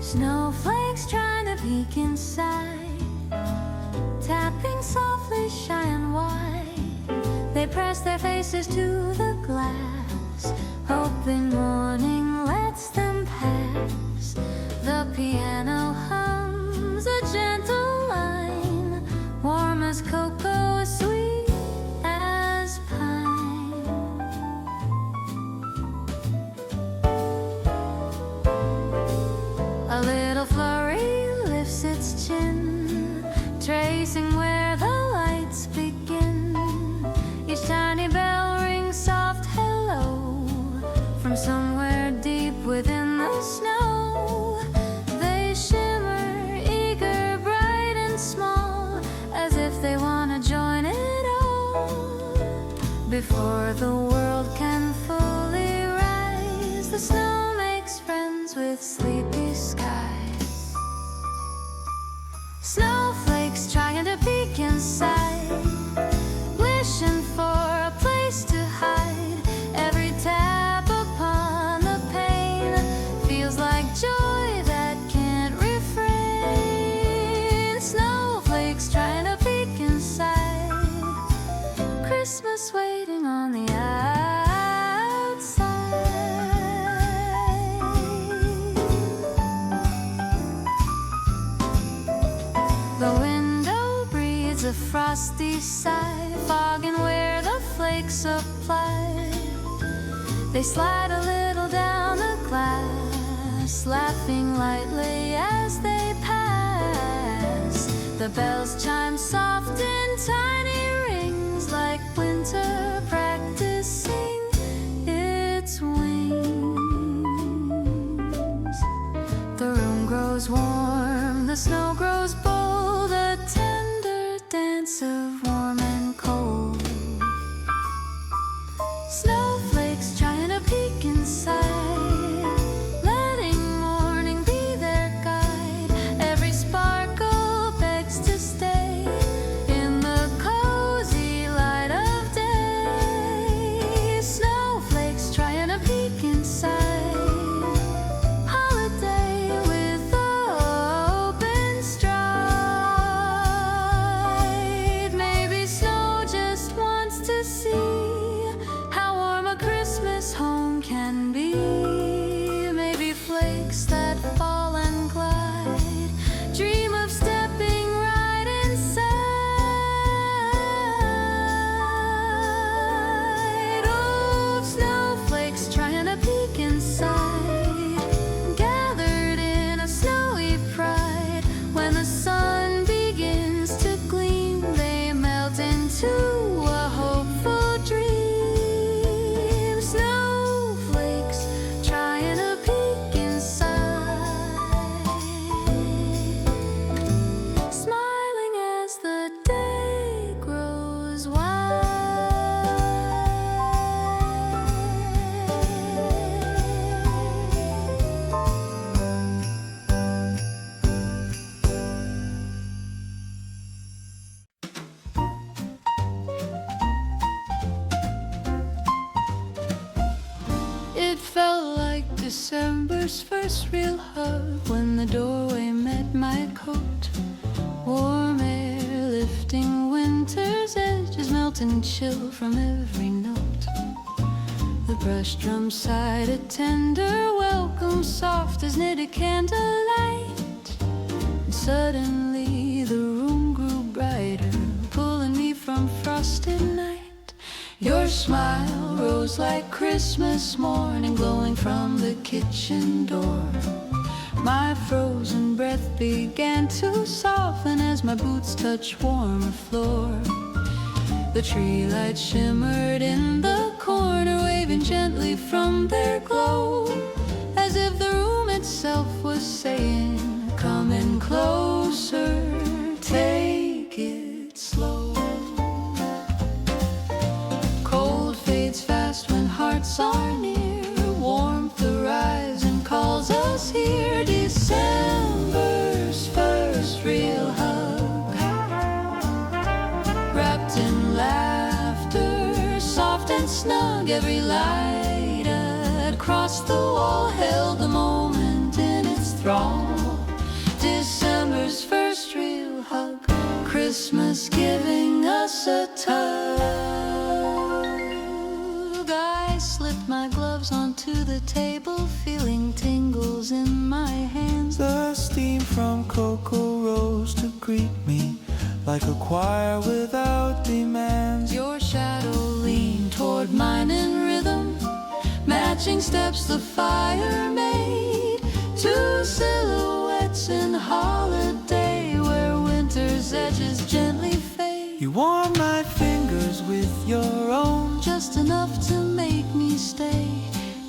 Snowflakes trying to peek inside, tapping softly shy and wide. They press their faces to the glass, hoping morning lets them pass. The piano hums a gentle line, warm as cocoa, sweet as pine. A little flurry lifts its chin, tracing where the lights begin. Each tiny bell rings soft hello from somewhere deep within the snow. They shimmer, eager, bright and small, as if they want to join it all. Before the world can fully rise, the snow makes friends with sleepy skies. Snowflakes trying to peek inside, wishing for a place to hide. Every tap upon the pane feels like joy that can't refrain. Snowflakes trying to peek inside, Christmas waiting on the outside. The window breathes a frosty sigh, fogging where the flakes apply. They slide a little down the glass, laughing lightly as they pass. The bells chime soft in tiny rings, like winter practicing its wings. The room grows warm, the snow grows bold, a tender dance of warm and cold. Snowflakes trying to peek inside, letting morning be their guide. Every sparkle begs to stay in the cozy light of day. Snowflakes trying to peek inside, holiday with open stride. Maybe snow just wants to see how warm a Christmas home can be. Maybe flakes that fall and glide dream of stepping right inside. Oh, snowflakes trying to peek inside, gathered in a snowy pride. When the sun begins to gleam, they melt into a hopeful dream. Snowflakes trying to peek inside, smiling as the day grows wide. It felt like December's first real hug, when the doorway met my coat. Warm air lifting winter's edges, melting chill from every note. The brush drum sighed a tender welcome, soft as knitted candlelight. And suddenly the room grew brighter, pulling me from frosted night. Your smile rose like Christmas morning, glowing from the kitchen door. My frozen breath began to soften as my boots touched warmer floor. The tree lights shimmered in the corner, waving gently from their glow, as if the room itself was saying, come in closer, take it slow. Cold fades fast when hearts are near, warmth arrives and calls us here. December's first real hug, wrapped in laughter, soft and snug. Every light across the wall held the moment in its thrall. my hands. The steam from cocoa rose to greet me like a choir without demands. Your shadow leaned toward mine in rhythm, matching steps the fire made. Two silhouettes in holiday where winter's edges gently fade. You warm my fingers with your own, just enough to make me stay.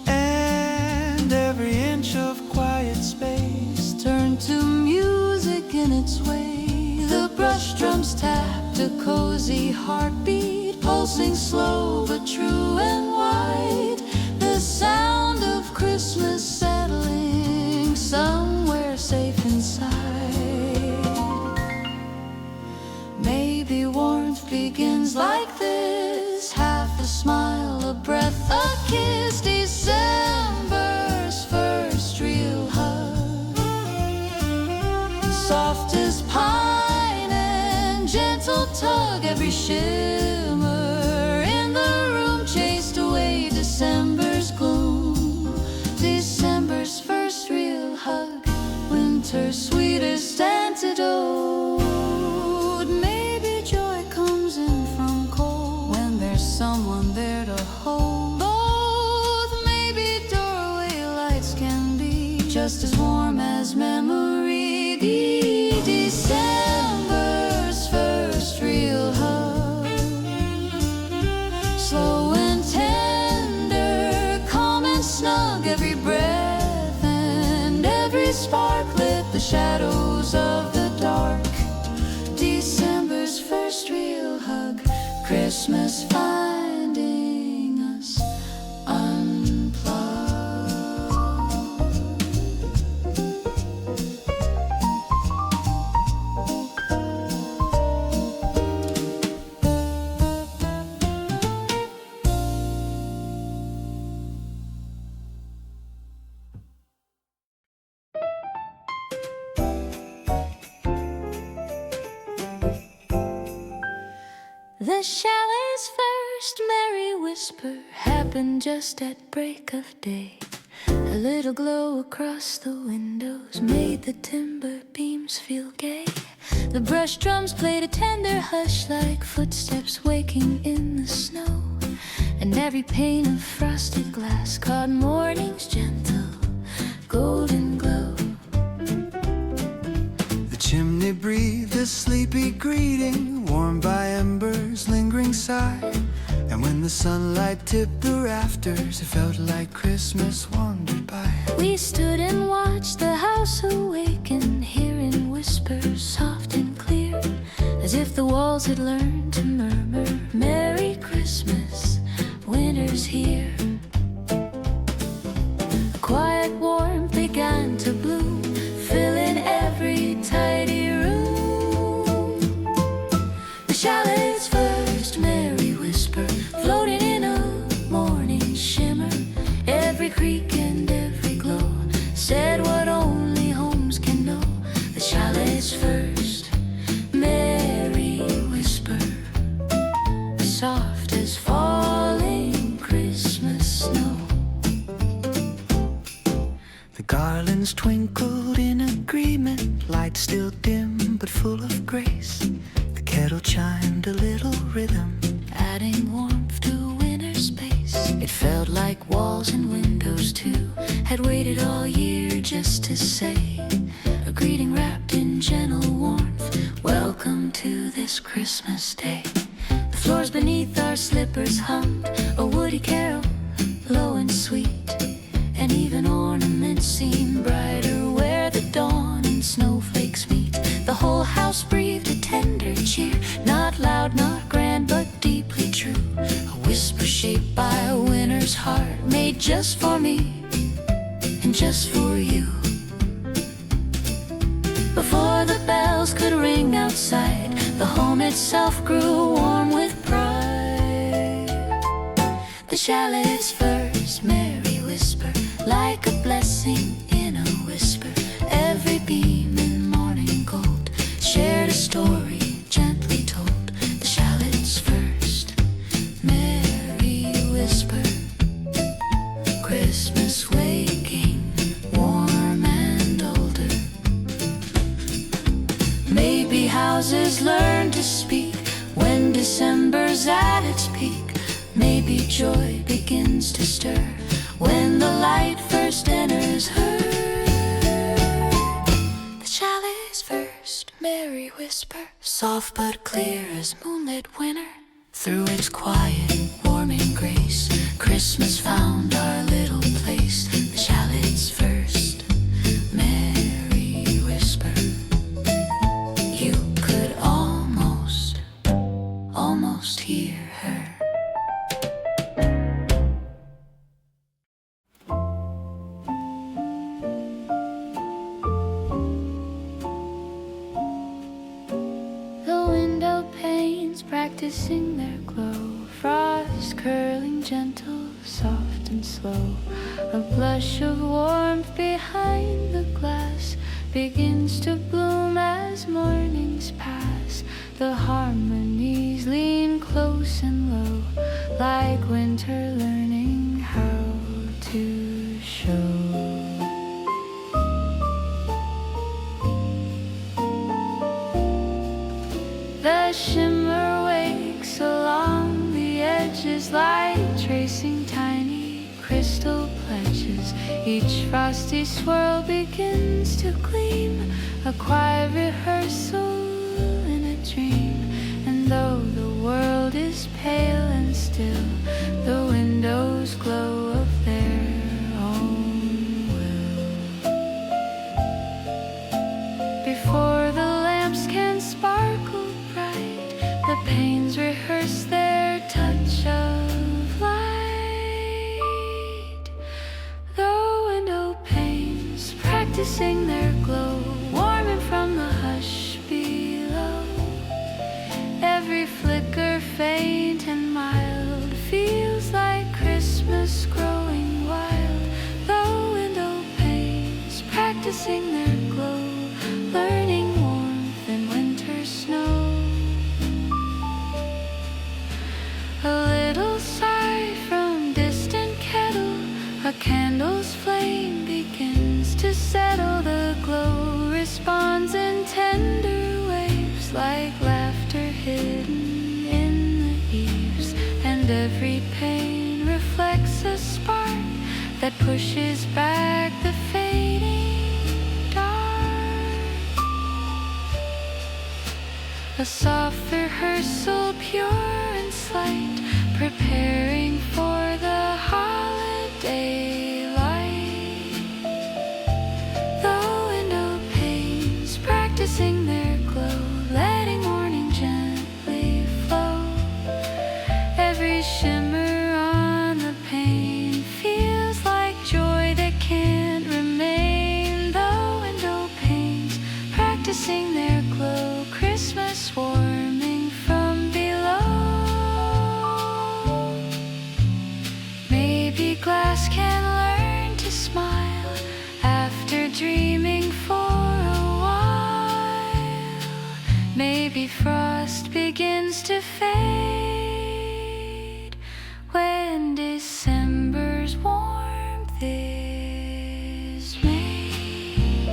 and every inch of quiet space Turned to music in its way. The brush drums tapped a cozy heartbeat, pulsing slow but true and wide. The sound of Christmas settling somewhere safe inside. Maybe warmth begins like this, half a smile, a breath, a kiss. December's first real hug, soft as pine and gentle tug. Every shimmer in the room chased away December's gloom. December's first real hug, winter's sweetest antidote. Maybe joy comes in from cold when there's someone there to hold. Both maybe doorway lights can be just as warm as memory. December's first real hug, slow and tender, calm and snug. Every breath and every spark lit the shadows of the dark. December's first real hug, Christmas finding us unplugged. The chalet's first merry whisper happened just at break of day. A little glow across the windows made the timber beams feel gay. The brush drums played a tender hush like footsteps waking in the snow. And every pane of frosted glass caught morning's gentle golden glow. The chimney breathed a sleepy greeting, warmed by embers, lingering sigh. And when the sunlight tipped the rafters, it felt like Christmas wandered by. We stood and watched the house awaken, hearing whispers soft and clear, as if the walls had learned to murmur, Merry Christmas, winter's here. A quiet warmth began to bloom, filling every tidy room. The chalet's first merry whisper floating in a morning shimmer. Every creak and every glow said what only homes can know. The chalet's first merry whisper, soft as falling Christmas snow. The garlands twinkled in agreement, light still dim but full of grace. The kettle chimed a little rhythm, Adding warmth to winter space. It felt like walls and windows too had waited all year just to say a greeting wrapped in gentle warmth. Welcome to this Christmas day. The floors beneath our slippers hummed a woody carol, low and sweet. And even ornaments seemed brighter where the dawn and snowflakes meet. The whole house breathed a tender cheer, not loud, not grand, but deeply true. A whisper shaped by a winter's heart, made just for me and just for you. Before the bells could ring outside, the home itself grew warm with pride. The chalet's first merry whisper, like a blessing in a whisper. Every beam in morning gold shared a story gently told. The chalet's first merry whisper, Christmas waking warm and houses learn to speak. When December's at its peak, maybe joy begins to stir. When the light first enters her, the chalet's first merry whisper, soft but clear as moonlit winter. Through its quiet, warming grace, Christmas found our little place. The chalet's first merry whisper. You could almost hear her. The window panes practicing their glow, frost curling gentle, soft and slow. A blush of warmth behind the glass begins to bloom as mornings pass. The harmonies lean close and low, like winter learning how to show. The shimmer wakes along the edges, like tracing tiny crystal pledges. Each frosty swirl begins to gleam, a quiet rehearsal in a dream. And though the world is pale and still, the windows glow of their own will. Before the lamps can sparkle bright, the panes rehearse their touch of light. The window panes practicing their glow, warming from the hush below. Every flicker faint and mild feels like Christmas growing wild. The window panes practicing their glow, learning warmth in winter snow. A little sigh from distant kettle, a candle's flame begins to settle. The glow responds in tender waves, like laughter hidden in the eaves. And every pane reflects a spark that pushes back the fading dark. A soft rehearsal, pure and slight, preparing for the holiday light. The window panes practicing their glow, letting morning gently flow. Every shimmer on the pane feels like joy that can't remain. The window panes practicing their glow, Christmas warming from below. Maybe glass can learn to smile after dreaming for a while. Maybe frost begins to fade when December's warmth is made.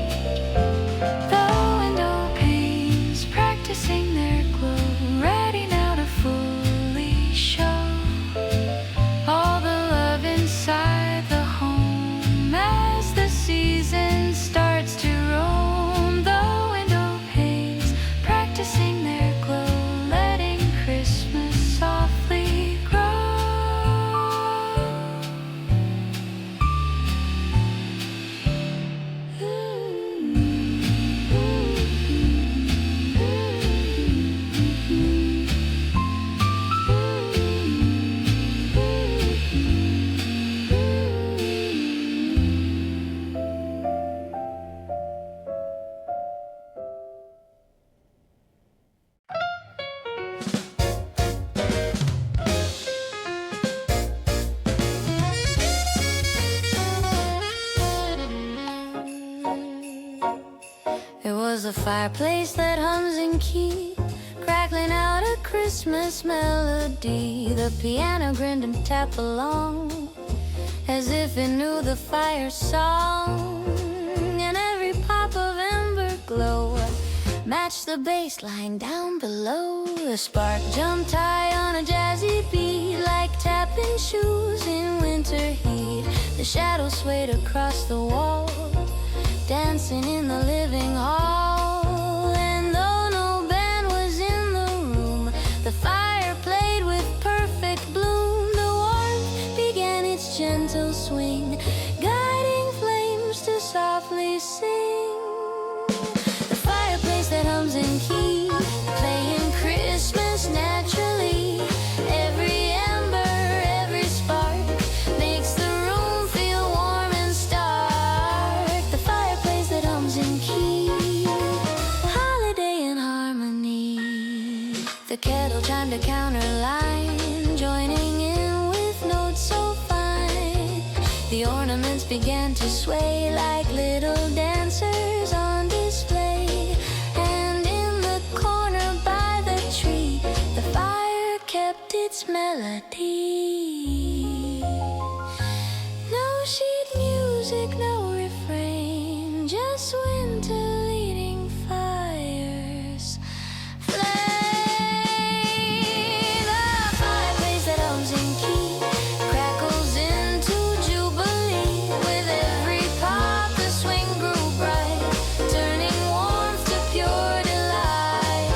The window panes practicing their glow, ready now to fully show all the love inside the home as the season starts to roam. The window panes practicing their glow, letting Christmas softly grow. There was a fireplace that hums and keys, crackling out a Christmas melody. The piano grinned and tapped along, as if it knew the fire song. And every pop of ember glow match the bass line down below. The spark jumped high on a jazzy beat, like tapping shoes in winter heat. The shadows swayed across the wall, dancing in the living hall. And though no band was in the room, the fire played with perfect bloom. The warmth began its gentle swing, guiding flames to softly sing. The fireplace that hums in key, playing Christmas naturally. Every ember, every spark makes the room feel warm and stark. The fireplace that hums in key, holiday in harmony. The kettle chimed a counter line, joining in with notes so fine. The ornaments began to sway like little dancers on display. And in the corner by the tree, the fire kept its melody. No sheet music, no refrain, just winter leading fires flame. The fireplace that hums in key crackles into jubilee. With every pop the swing grew bright, turning warmth to pure delight.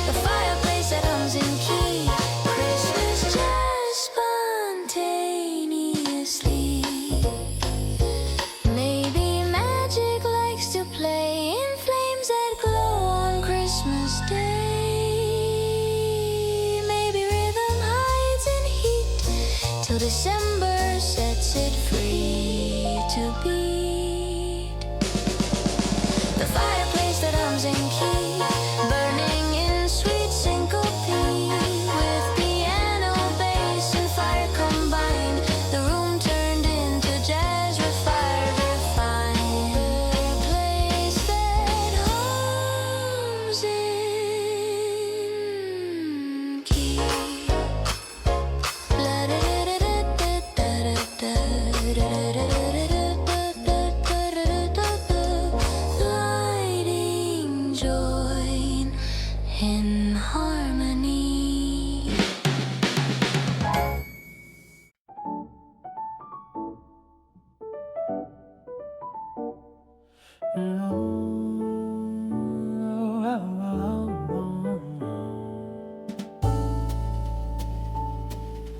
The fireplace that hums in key, Christmas just spontaneously. Maybe magic likes to play in flames that glow on Christmas Day. Maybe rhythm hides in heat till December sets it free to beat. The fireplace that hums in key, burning in sweet syncope. With piano, bass, and fire combined, the room turned into jazz refined. The place that hums in key. Lighting joy in harmony.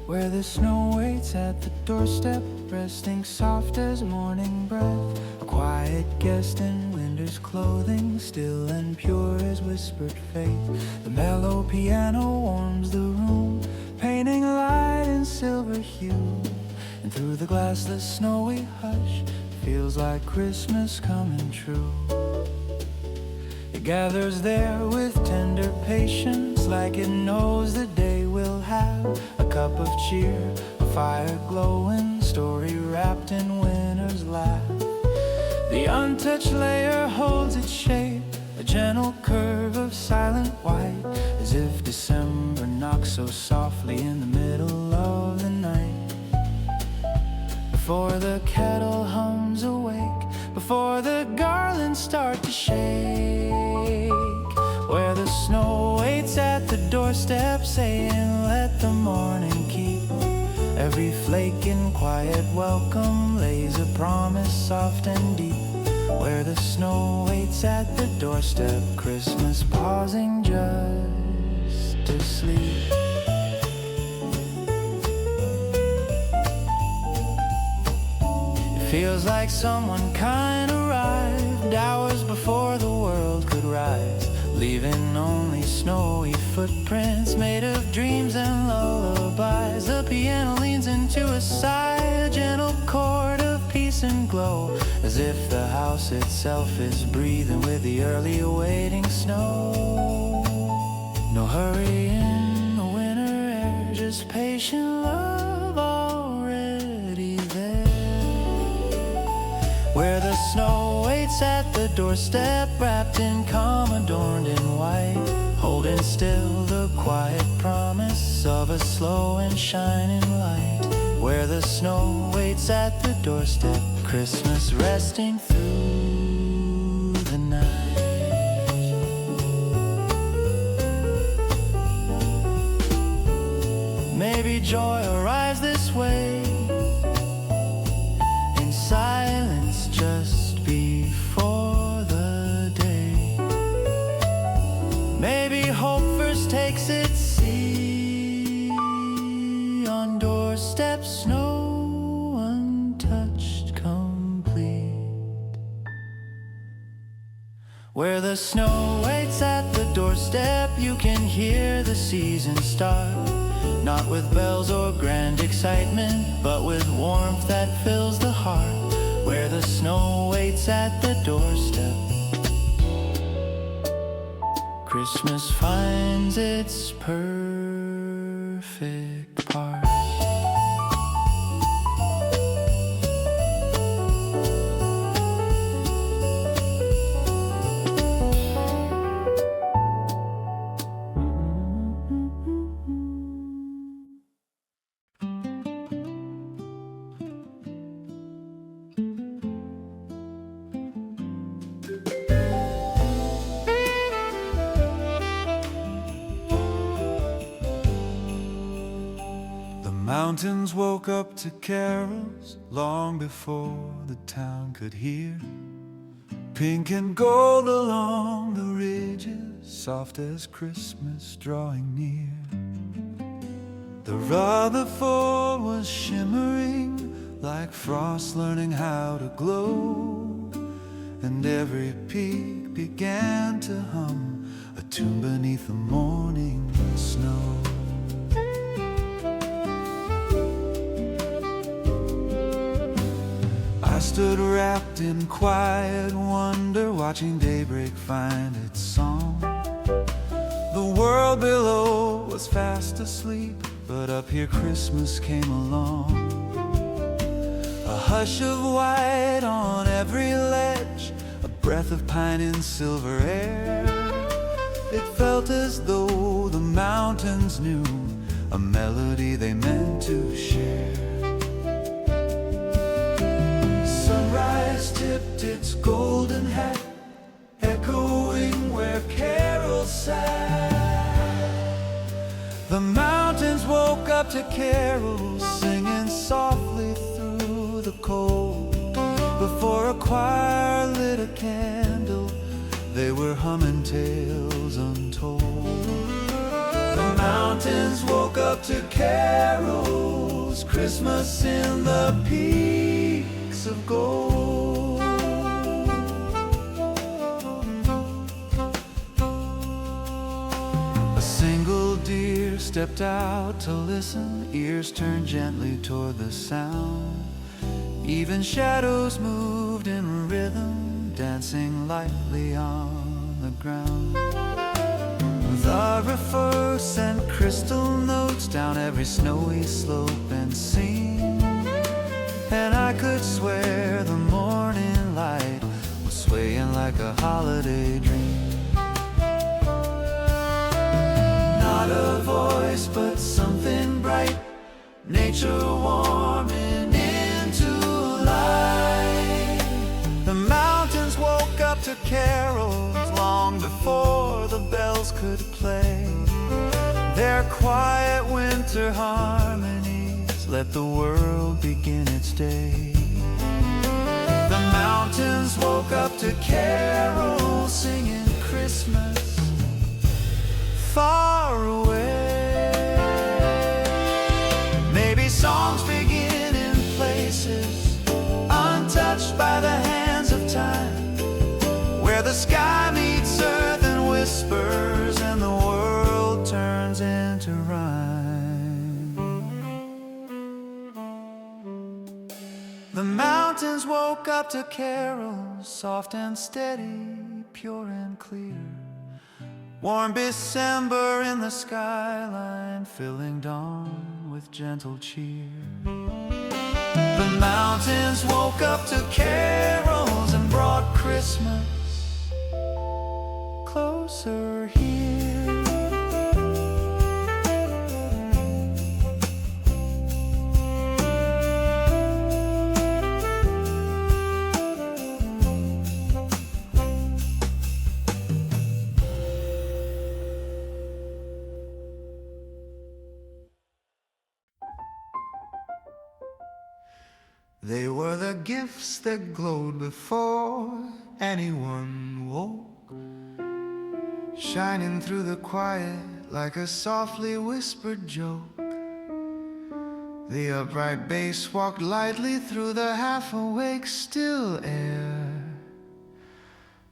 Where the snow waits at the doorstep, resting soft as morning breath. A quiet guest in winter's clothing, still and pure as whispered faith. The mellow piano warms the room, painting a light in silver hue. And through the glass the snowy hush feels like Christmas coming true. It gathers there with tender patience, like it knows the day will have a cup of cheer, a fire glowing, story wrapped in winter's laugh. The untouched layer holds its shape, a gentle curve of silent white, as if December knocks so softly in the middle of the night. Before the kettle hums awake, before the garlands start to shake, where the snow waits at the doorstep, saying let the morning keep. Every flake in quiet welcome lays a promise soft and deep. Where the snow waits at the doorstep, Christmas pausing just to sleep. Feels like someone kind arrived hours before the world could rise, leaving only snowy footprints made of dreams and lullabies. The piano leans into a sigh, a gentle chord of peace and glow, as if the house itself is breathing with the early awaiting snow. No hurry in the winter air, just patient love already there. Where the snow waits at the doorstep, wrapped in calm, adorned in white, holding still the quiet promise of a slow and shining light. Where the snow waits at the doorstep, Christmas resting through the night. joy arise this way, in silence just before the day. Maybe hope first takes its seat on doorsteps, snow untouched, complete. Where the snow waits at the doorstep, you can hear the season start. Not with bells or grand excitement, but with warmth that fills the heart. Where the snow waits at the doorstep, Christmas finds its perfect part. Mountains woke up to carols long before the town could hear. Pink and gold along the ridges, soft as Christmas drawing near. The Rutherford was shimmering like frost learning how to glow, and every peak began to hum a tune beneath the morning snow. I stood wrapped in quiet wonder, watching daybreak find its song. The world below was fast asleep, but up here Christmas came along. A hush of white on every ledge, a breath of pine in silver air. It felt as though the mountains knew a melody they meant to share. Sunrise tipped its golden hat, echoing where carols sat. The mountains woke up to carols, singing softly through the cold. Before a choir lit a candle, they were humming tales untold. The mountains woke up to carols, Christmas in the peaks of gold. A single deer stepped out to listen, ears turned gently toward the sound. Even shadows moved in rhythm, dancing lightly on the ground. The river sent crystal notes down every snowy slope and seam, and I could swear the morning light was swaying like a holiday dream. Not a voice, but something bright, nature warming into life. The mountains woke up to carols long before the bells could play. Their quiet winter harmonies let the world begin its day. The mountains woke up to carols, singing Christmas far away. Maybe songs begin in places untouched by the hands of time, where the sky meets earth and whispers, and the world turns into rhyme. The mountains woke up to carols, soft and steady, pure and clear. Warm December in the skyline, filling dawn with gentle cheer. The mountains woke up to carols and brought Christmas closer here. They were the gifts that glowed before anyone woke, shining through the quiet like a softly whispered joke. The upright bass walked lightly through the half-awake still air,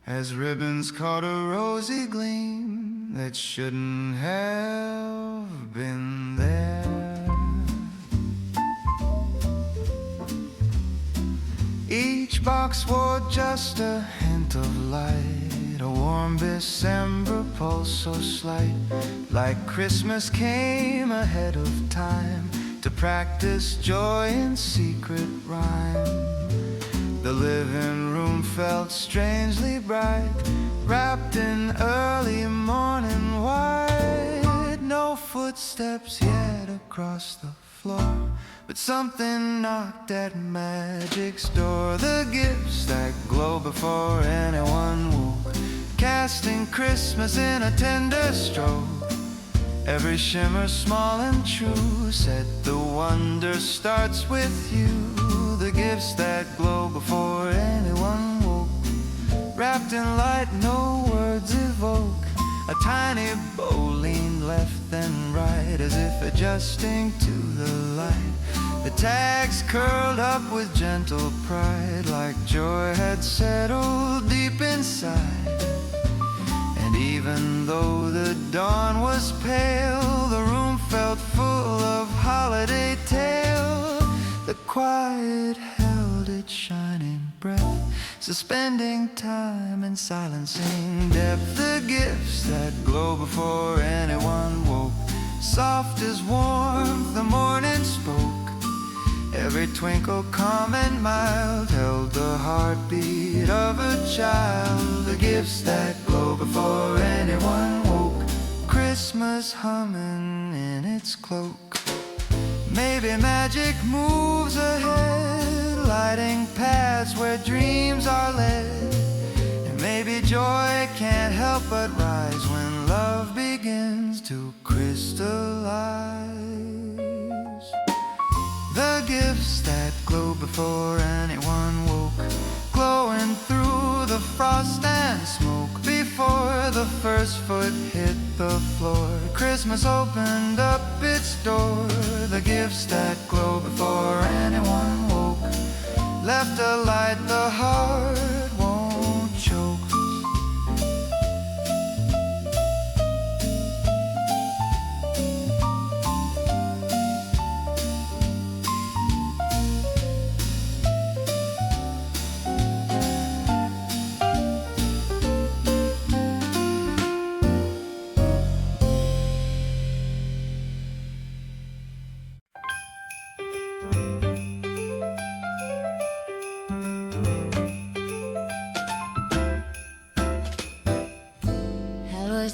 as ribbons caught a rosy gleam that shouldn't have been there. Each box wore just a hint of light, a warm December pulse so slight, like Christmas came ahead of time to practice joy in secret rhyme. The living room felt strangely bright, wrapped in early morning white. No footsteps yet across the floor, but something knocked at magic's door. The gifts that glow before anyone woke, casting Christmas in a tender stroke. Every shimmer small and true said the wonder starts with you. The gifts that glow before anyone woke, wrapped in light no words evoke. A tiny bow leaned left and right, as if adjusting to the light. The tags curled up with gentle pride, like joy had settled deep inside. And even though the dawn was pale, the room felt full of holiday tale. The quiet held its shining breath, suspending time and silencing depth. The gifts that glow before anyone woke, soft as warmth the morning spoke. Every twinkle calm and mild held the heartbeat of a child. The gifts that glow before anyone woke, Christmas humming in its cloak. Maybe magic moves ahead, lighting paths where dreams are led. And maybe joy can't help but rise when love begins to crystallize. The gifts that glow before anyone woke, glowing through the frost and smoke. Before the first foot hit the floor, Christmas opened up its door. The gifts that glow before anyone woke, left a light the heart won't choke.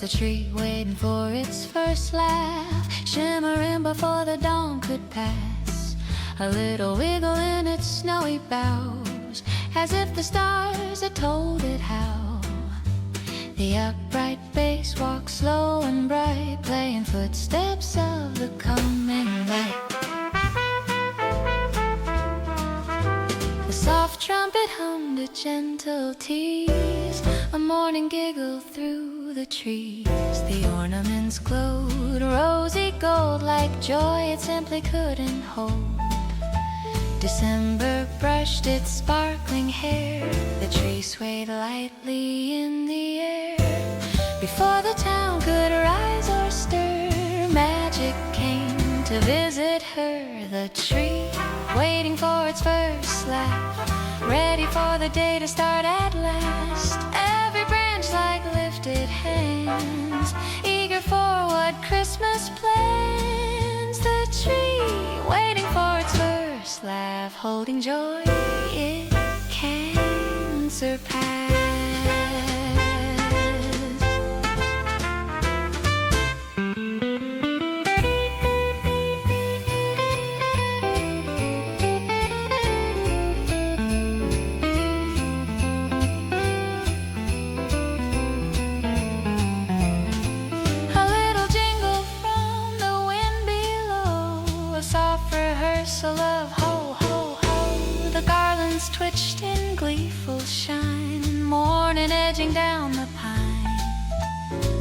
The tree waiting for its first laugh, shimmering before the dawn could pass. A little wiggle in its snowy boughs, as if the stars had told it how. The upright bass walks slow and bright, playing footsteps of the coming light. The soft trumpet hummed a gentle tease, a morning giggle through the trees. The ornaments glowed rosy gold, like joy it simply couldn't hold. December brushed its sparkling hair, the tree swayed lightly in the air. Before the town could rise or stir, magic came to visit her. The tree, waiting for its first laugh, ready for the day to start at last. Every branch like lifted hands, eager for what Christmas plans. The tree, waiting for its first laugh, holding joy it can surpass. Of ho, ho, ho, the on the pine.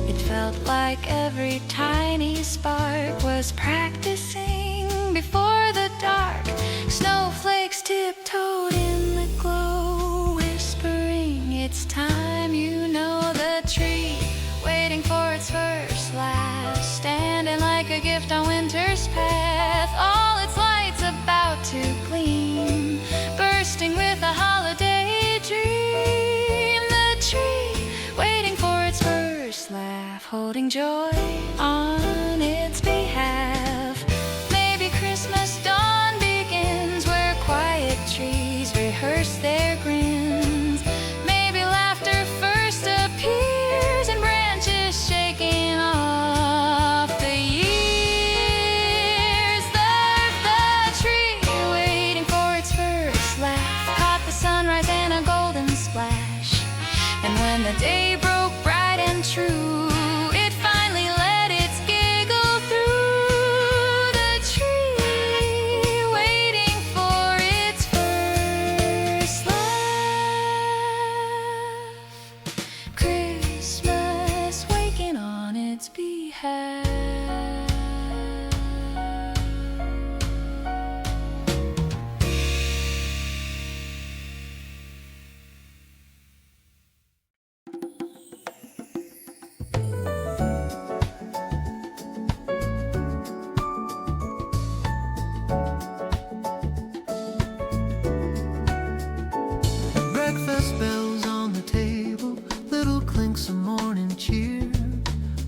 It felt like every tiny spark was practicing before the dark. Snowflakes tiptoed in the glow, whispering, "It's time." You know the tree, waiting for its first laugh, standing like a gift on winter's path. All its lights about to gleam, bursting with a holiday dream. The tree, waiting for its first laugh, holding joy on its behalf. Maybe Christmas dawn begins where quiet trees rehearse their grins. Maybe laughter first appears in branches shaking off the years. The tree, waiting for its first laugh, caught the sunrise and a golden splash. And when the day broke bright and true, it finally let its giggle through. The tree, waiting for its first laugh. Christmas waking on its behalf. Breakfast bells on the table, little clinks of morning cheer.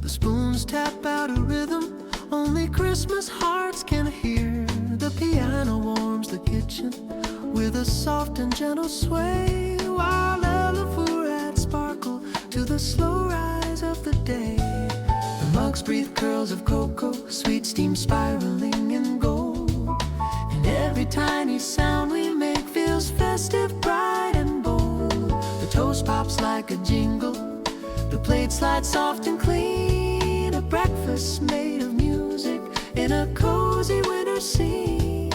The spoons tap out a rhythm only Christmas hearts can hear. The piano warms the kitchen with a soft and gentle sway, while lullaby adds sparkle to the slow rise of the day. The mugs breathe curls of cocoa, sweet steam spiraling in gold. And every tiny sound we make feels festive, bright and bold. The toast pops like a jingle, the plate slides soft and clean. A breakfast made of music in a cozy winter scene.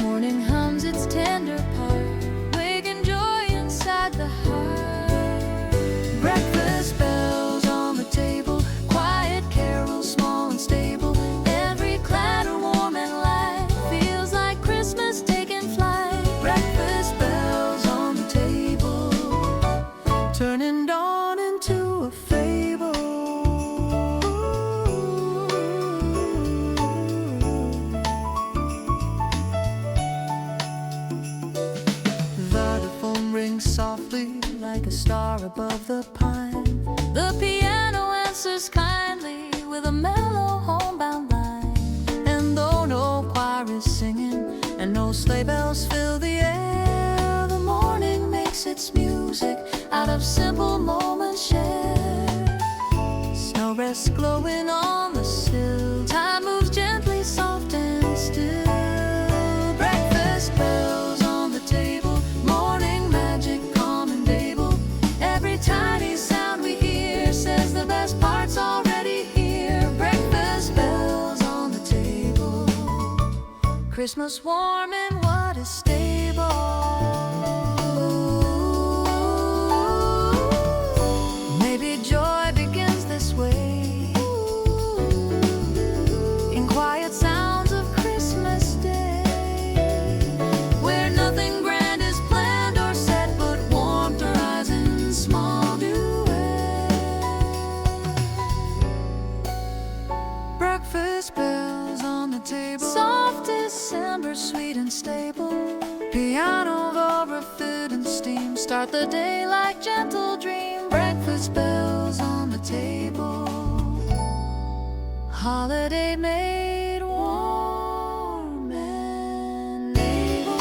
Morning hums its tender part, waking joy inside the heart. Breakfast bells on the table, quiet carols small and stable. Every clatter warm and light feels like Christmas taking flight. Breakfast bells on the table, turning dawn into a fable. The phone rings softly like a star above the pine. The piano answers kindly with a mellow homebound line. And though no choir is singing and no sleigh bells fill the air, the morning makes its music out of simple moments shared. Snow rests glowing on the sill, time moves gently, soft and still. Breakfast bells on the table, morning magic calm and able. Every tiny sound we hear says the best part's already here. Breakfast bells on the table, Christmas warm and what is stable. Maybe joy begins this way, in quiet sounds of Christmas Day, where nothing grand is planned or said, but warmth rise in small duet. Breakfast bells on the table, soft December, sweet and stable. Piano over food and steam, start the day like gentle dream. Breakfast bells on the table, holiday made warm and able.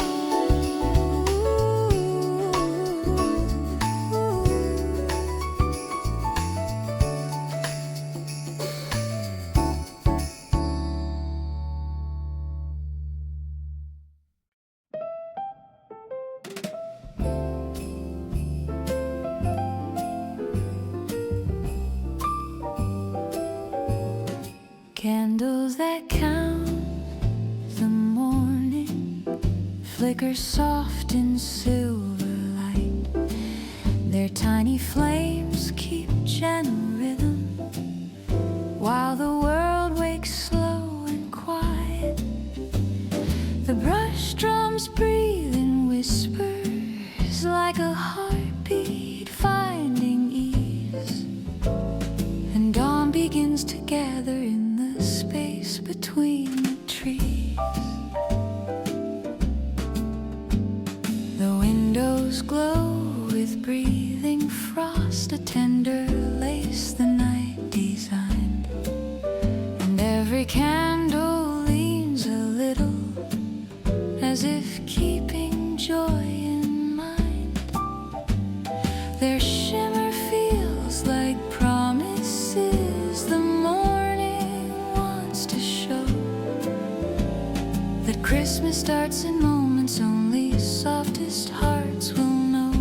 Candles that count the morning flicker soft in silver light. Their tiny flames keep gentle rhythm while the world wakes slow and quiet. The brush drums breathe in whispers like a heartbeat finding ease, and dawn begins to gather in the space between the trees. The windows glow with breathing frost, a tender lace the night designed, and every candle leans a little as if keeping joy in mind. Their shimmer feels like promises the morning wants to show that Christmas starts in moments only softest hearts will know.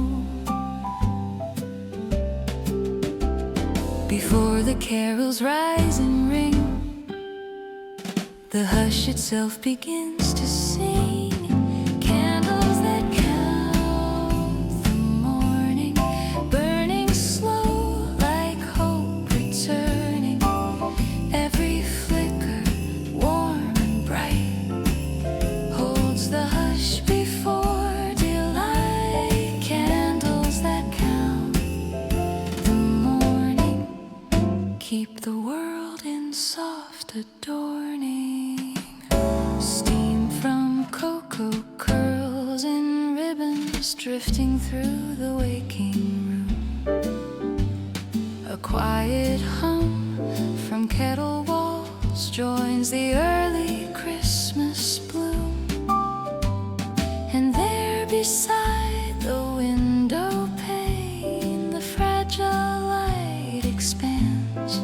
Before the carols rise and ring, the hush itself begins to sing. Candles that count the morning, burning slow like hope returning. Every flicker, warm and bright, holds the hush before delight. Candles that count the morning, keep the world in soft adorning. Steam from cocoa curls in ribbons drifting through the waking room. A quiet hum from kettle walls joins the early Christmas bloom. And there beside the window pane, the fragile light expands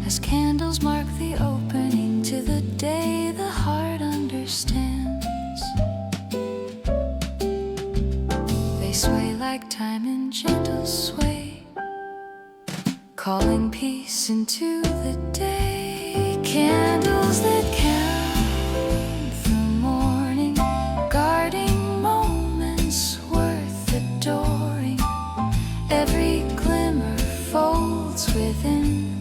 as candles mark the opening to the day the heart understands. They sway like time in gentle sway, calling peace into the day. Candles that count the morning, guarding moments worth adoring. Every glimmer folds within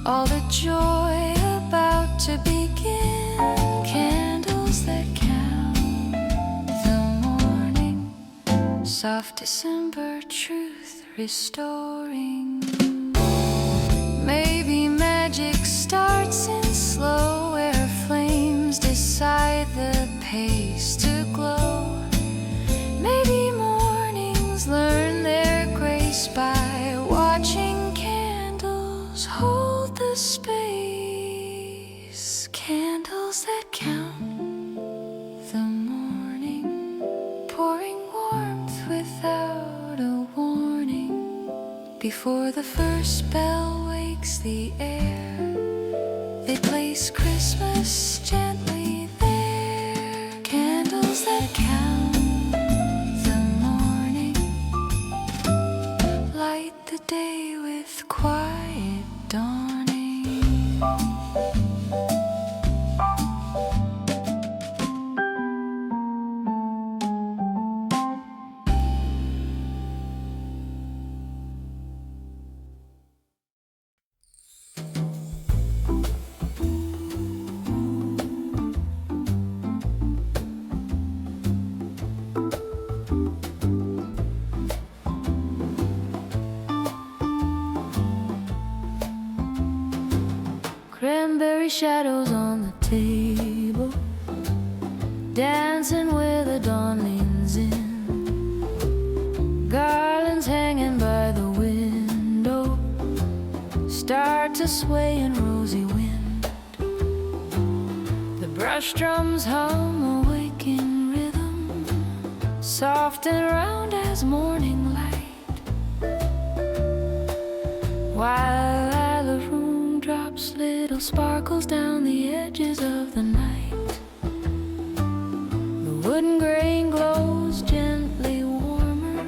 all the joy about to begin. Candles that count the morning, soft December truth restoring. Maybe magic starts in slow, where flames decide the pace to glow. Maybe mornings learn their grace by watching candles hold the space. Candles that count the morning, pouring warmth without a warning. Before the first bell wakes the air, they place Christmas gently there. Candles that count the morning, light the day with quiet dawning. Cranberry shadows on the table, dancing where the dawn leans in. Garlands hanging by the window start to sway in rosy wind. The brush drums hum a waking rhythm, soft and round as morning light, while the room drops little sparkles down the edges of the night. The wooden grain glows gently warmer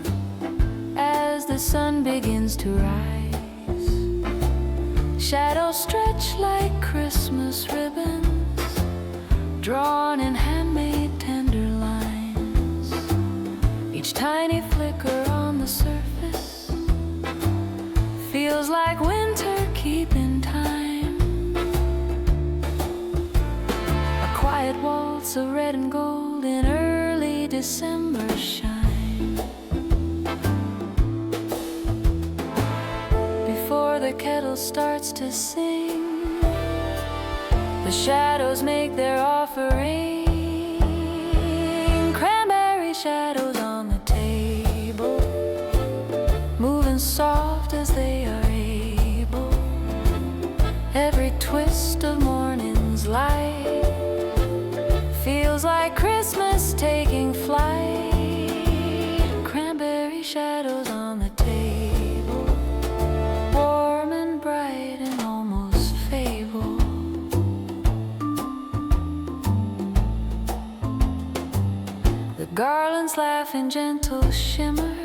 as the sun begins to rise. Shadows stretch like Christmas ribbons, drawn in handmade tender lines. Each tiny flicker on the surface Feels like winter keeping time. A quiet waltz of red and gold in early December shine. Before the kettle starts to sing, the shadows make their offering. Cranberry shadows on the table, moving soft as they are able. Every twist of morning's light feels like Christmas taking flight. Cranberry shadows on the table, warm and bright and almost fable. The garlands laugh in gentle shimmer,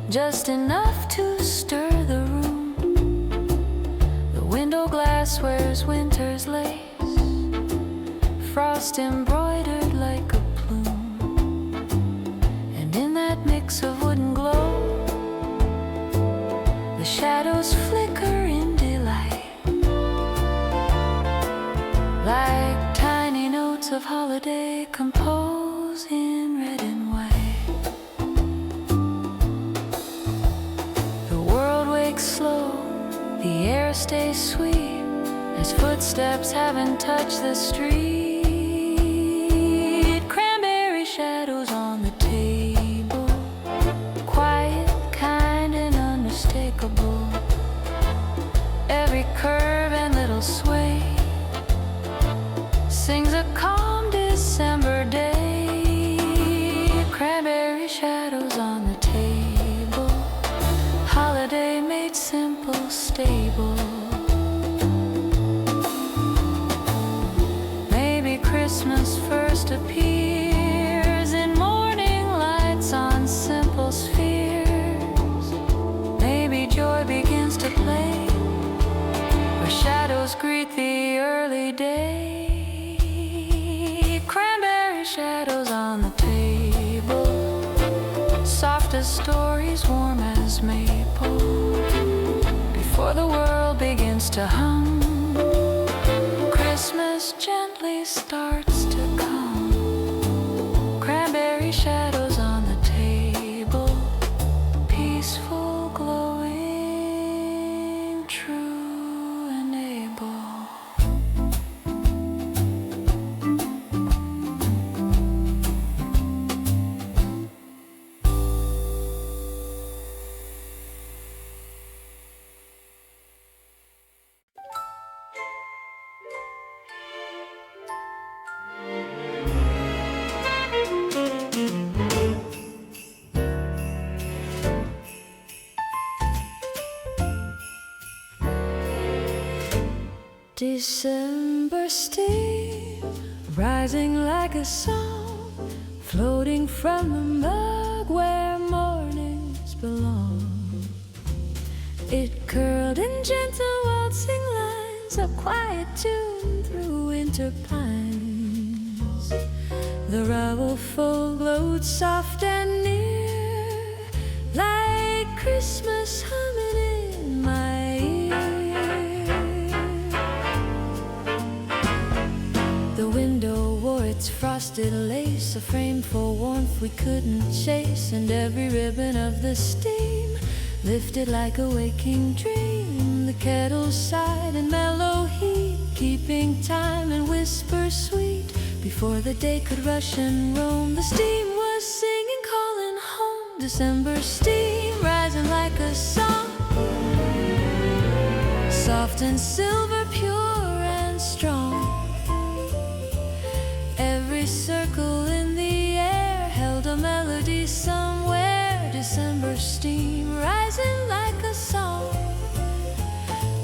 just enough to stir the room. The window glass wears winter's lace, frost embroidered like a plume. And in that mix of wood and glow, the shadows flicker in delight, like tiny notes of holiday composed in red and white. The world wakes slow, the air stays sweet, as footsteps haven't touched the street. Cranberry shadows on the table, quiet, kind, and unmistakable. Every curve and little sway sings a calm December day. Cranberry shadows on the table, holiday made simple, stable. Maybe Christmas first appears in morning lights on simple spheres. Maybe joy begins to play where shadows greet the early day. Cranberry shadows on the table, soft as stories, warm as maple. Before the world begins to hum, Christmas gently starts to come. Cranberry shadows on the table, peaceful, glowing, true and able. December steam, rising like a song, floating from the mug where mornings belong. It curled in gentle waltzing lines, a quiet tune through winter pines. The rubble full glowed soft and near, like Christmas humming in my ear. The window wore its frosted lace, a frame for warmth we couldn't chase, and every ribbon of the steam lifted like a waking dream. The kettle sighed in mellow heat, keeping time and whisper sweet. Before the day could rush and roam, the steam was singing, calling home. December steam, rising like a song, soft and silver, pure and strong. Every circle in the air held a melody somewhere. December steam, rising like a song,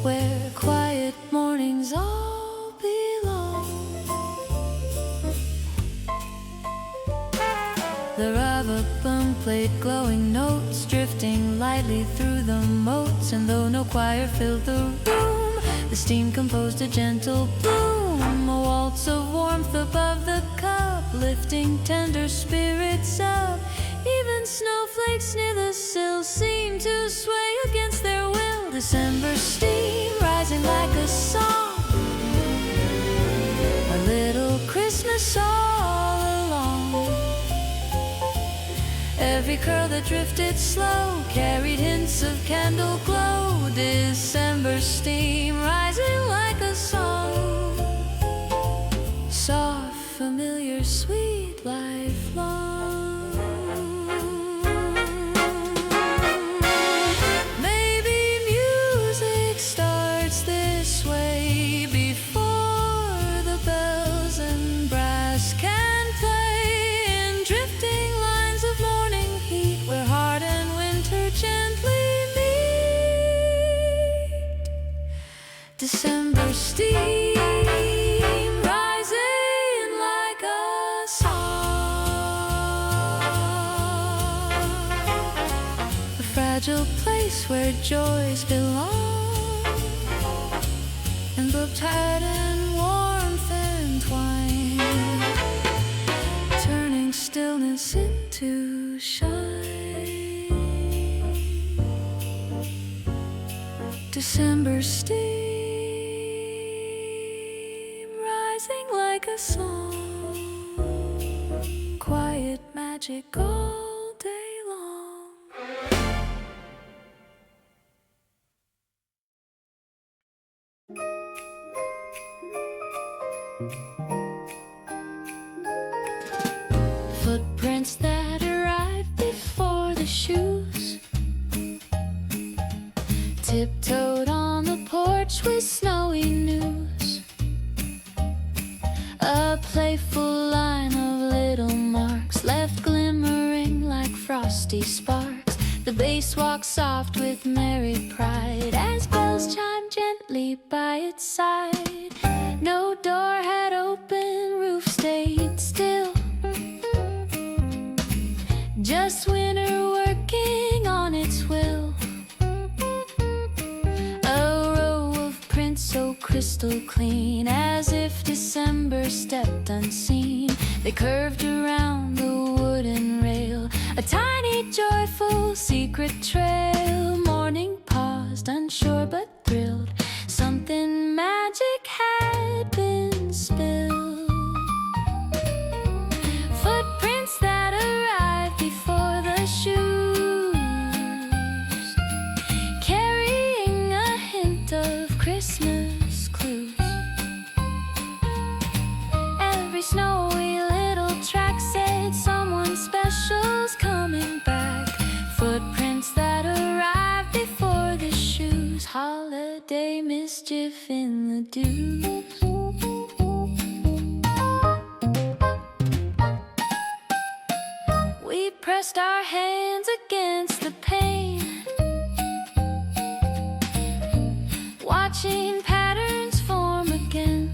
where quiet mornings all belong. The rubber-bum played glowing notes, drifting lightly through the moats, and though no choir filled the room, the steam composed a gentle bloom, a waltz of warmth above the cup, lifting tender spirits up. Even snowflakes near the sill seemed to sway against their will. December steam rising like a song, a little Christmas all along. Every curl that drifted slow carried hints of candle glow. December steam rising like a song, soft, familiar, sweet, lifelong. Maybe music starts this way before the bells and brass can play in drifting lines of morning heat, where heart and winter gently meet. December steam rising like a song, a fragile place where joys belong, and book tight and warmth entwined, turning stillness into shine. December steam rising like a song, quiet magic all day long. Footprints that arrive before the shoes tiptoed on the porch with snowy news. A playful line of little marks left glimmering like frosty sparks. The bass walks soft with merry pride as bells chime gently by its side. No door had opened, roof stayed still, just winter working on its will. A row of prints so crystal clean, as if December stepped unseen. They curved around the wooden rail, a tiny joyful secret trail. Morning paused, unsure but thrilled. Something magic had been spilled. Footprints that arrived before the shoes, carrying a hint of Christmas clues. Every snowy little track said someone special's coming back. Footprints that arrived before the shoes, holiday mischief in the dew. We pressed our hands against the pane, watching patterns form again.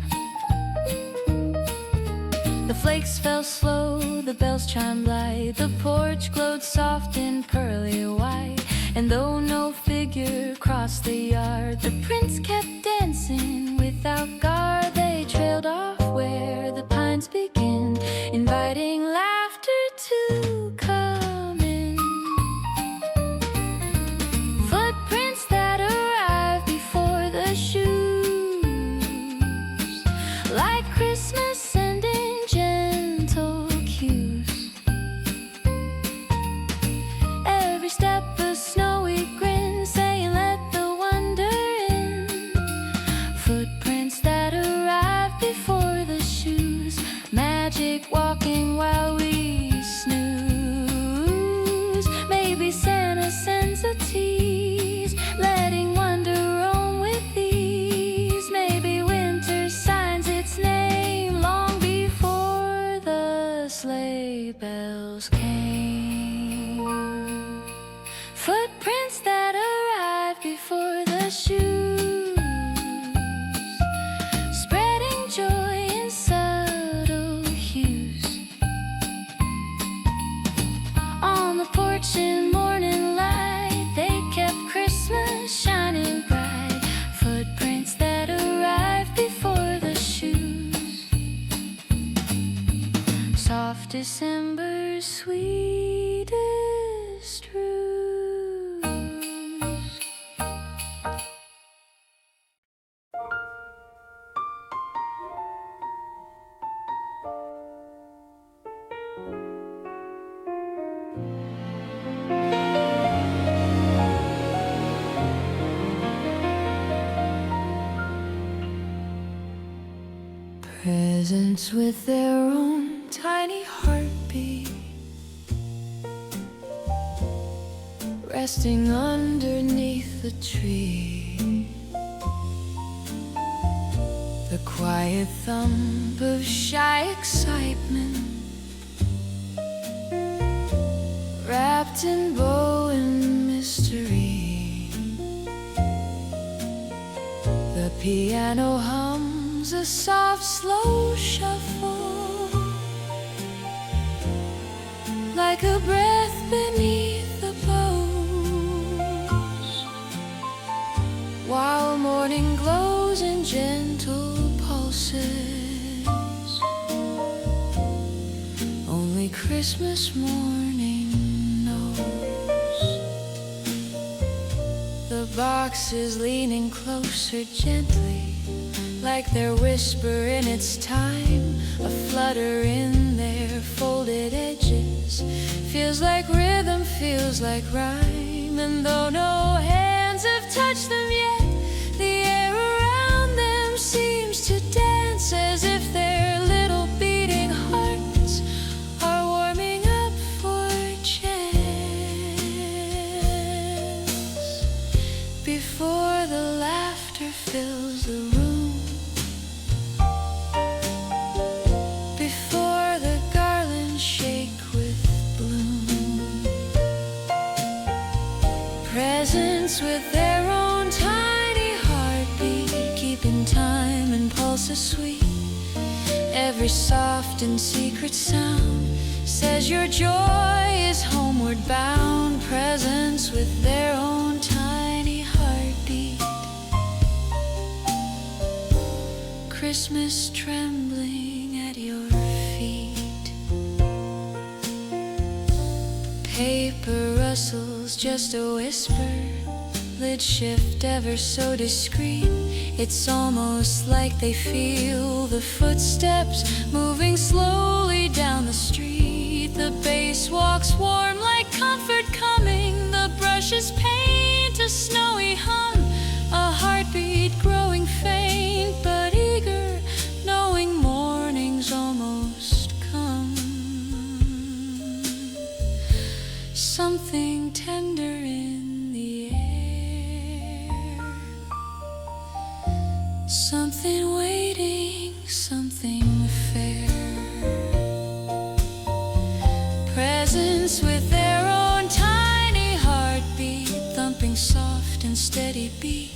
The flakes fell slow, the bells chimed light, the porch glowed soft and pearly white. And though no figure crossed the yard, the prince kept dancing without guard. They trailed off where the pines begin, inviting laughter to come in. Footprints that arrived before the shoes, like Christmas sending gentle cues. Every step a snowy grin, saying let the wonder in. presents with their own tiny heartbeat, resting underneath the tree. The quiet thump of shy excitement, wrapped in bow and mystery. The piano hums a soft, slow shuffle, like a breath beneath the boughs, while morning glows in gentle pulses. Only Christmas morning knows. The box is leaning closer gently, like their whisper in its time. A flutter in their folded edges, feels like rhythm, feels like rhyme. And though no hands have touched them yet, the air around them seems to dance, as if their little beating hearts are warming up for chance. Before the laughter fills the room, before the garlands shake with bloom, presents with their own tiny heartbeat, keeping time and pulses sweet. Every soft and secret sound says your joy is homeward bound. Presents with their own tiny heartbeat, Christmas trembling at your feet. Paper rustles, just a whisper, lid shift ever so discreet. It's almost like they feel the footsteps moving slowly down the street. The bass walks warm like comfort coming. The brushes paint a snowy hum, a heartbeat growing faint but eager, knowing morning's almost come. Something tender in the air, something waiting, something fair. Presents with their own tiny heartbeat, thumping soft and steady beat.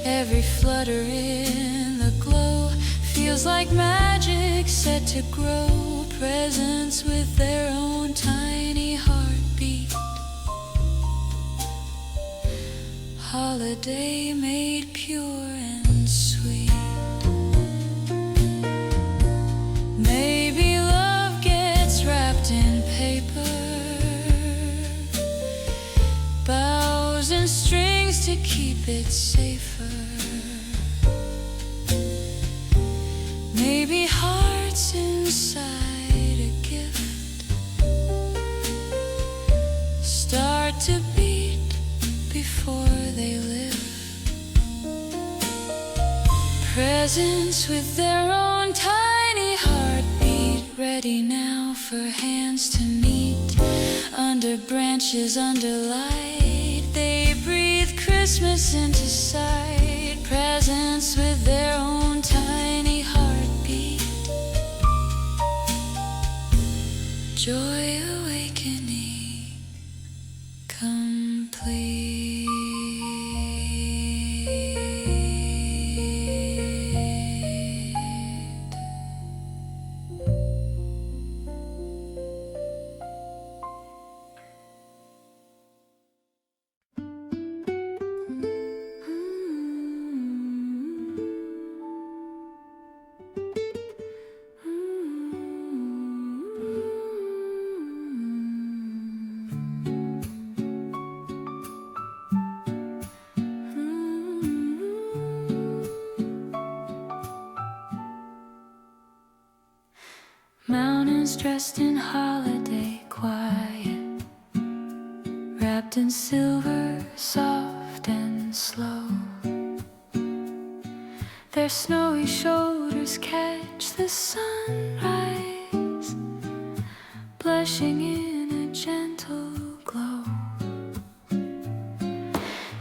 Every flutter in the glow feels like magic set to grow. Presents with their own tiny heartbeat, holiday made pure and sweet. Maybe love gets wrapped in paper, bows and strings to keep it safer. Maybe hearts inside a gift start to beat before they live. Presents with their own tiny heartbeat, ready now for hands to meet. Under branches, under light, they breathe Christmas into sight. Presents with their own tiny heartbeat, joy awakening complete. Mountains dressed in holiday quiet, wrapped in silver, soft and slow. Their snowy shoulders catch the the sunrise, blushing in a gentle glow.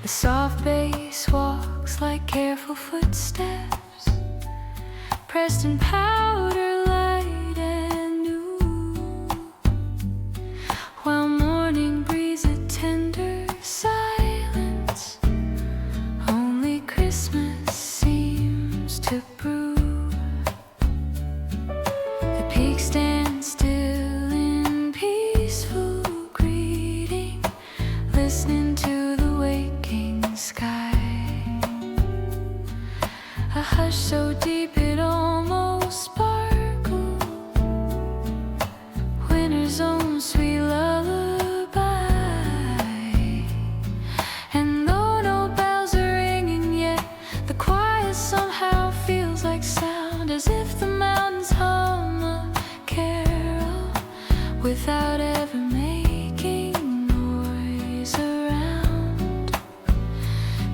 The soft bass walks like careful footsteps, pressed in powder light and new, while morning breathes a tender silence. Only Christmas seems to brew. The peaks stand still in peaceful greeting, listening to the waking sky. A hush so deep it almost sparkles, winter's own sweet lullaby. And though no bells are ringing yet, the quiet somehow feels like sound, as if the mountains hum a carol without ever making noise around.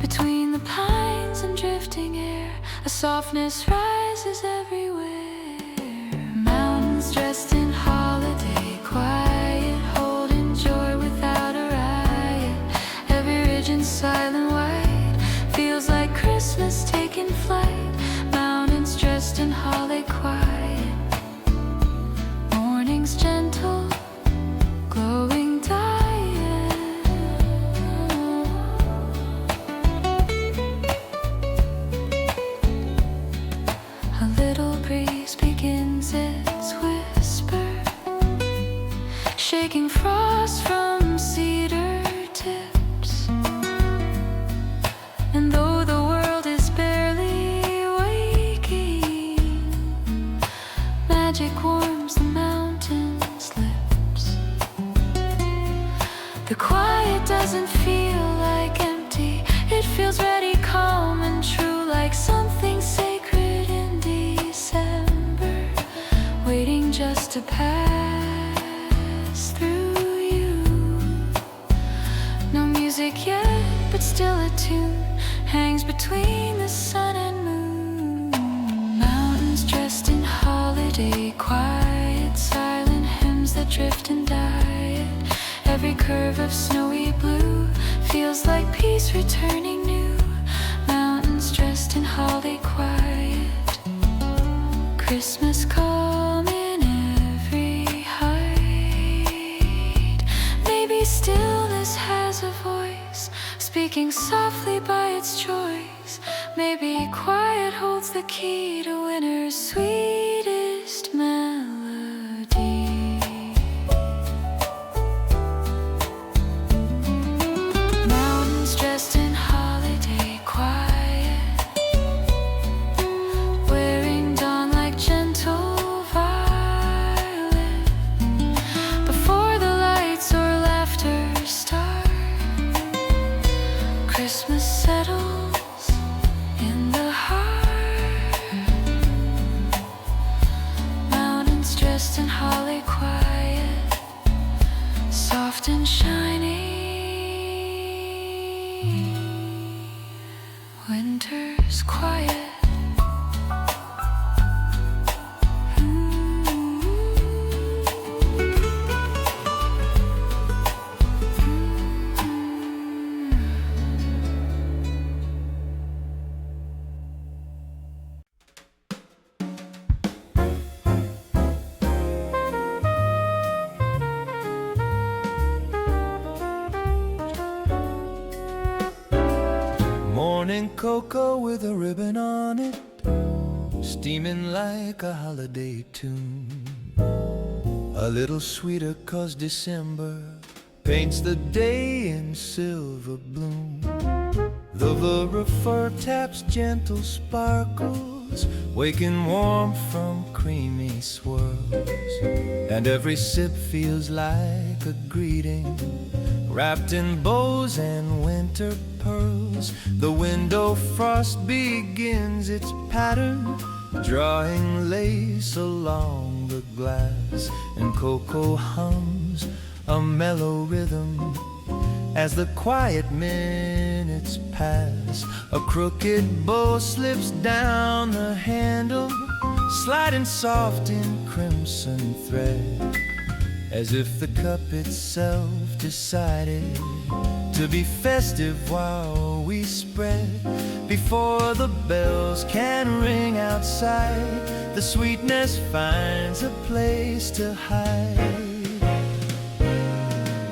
Between the pines and drifting air, a softness rises everywhere. Mountains dressed in holiday quiet, holding joy without a riot. Every ridge and silent white feels like Christmas taking flight. Mountains dressed in holiday quiet, morning's gentle, glowing diet. A little breeze begins its whisper, shaking frost from cedar tips. And though the world is barely waking, magic warms the mountain's lips. The quiet doesn't feel like empty, it feels ready, calm and true, like something sacred in December, waiting just to pass through you. No music yet, but still a tune hangs between the sun and moon. Mountains dressed in holiday quiet, silent hymns that drift and diet. Every curve of snowy blue feels like peace returning new. Mountains dressed in holiday quiet, Christmas calm in every height. Maybe stillness has a voice, speaking softly by its choice. Maybe quiet holds the key to winter's sweetest melody. Mountains dressed in holiday quiet, wearing dawn like gentle violet. Before the lights or laughter start, Christmas settles in the heart. Mountains dressed in holly quiet, soft and shiny. Winter's quiet. Morning cocoa with a ribbon on it, steaming like a holiday tune. A little sweeter 'cause December paints the day in silver bloom. The fur taps gentle sparkles, waking warm from creamy swirls. And every sip feels like a greeting, wrapped in bows and winter pearls. The window frost begins its pattern, drawing lace along the glass. And cocoa hums a mellow rhythm as the quiet minutes pass. A crooked bow slips down the handle, sliding soft in crimson thread, as if the cup itself decided to be festive while we spread. Before the bells can ring outside, the sweetness finds a place to hide.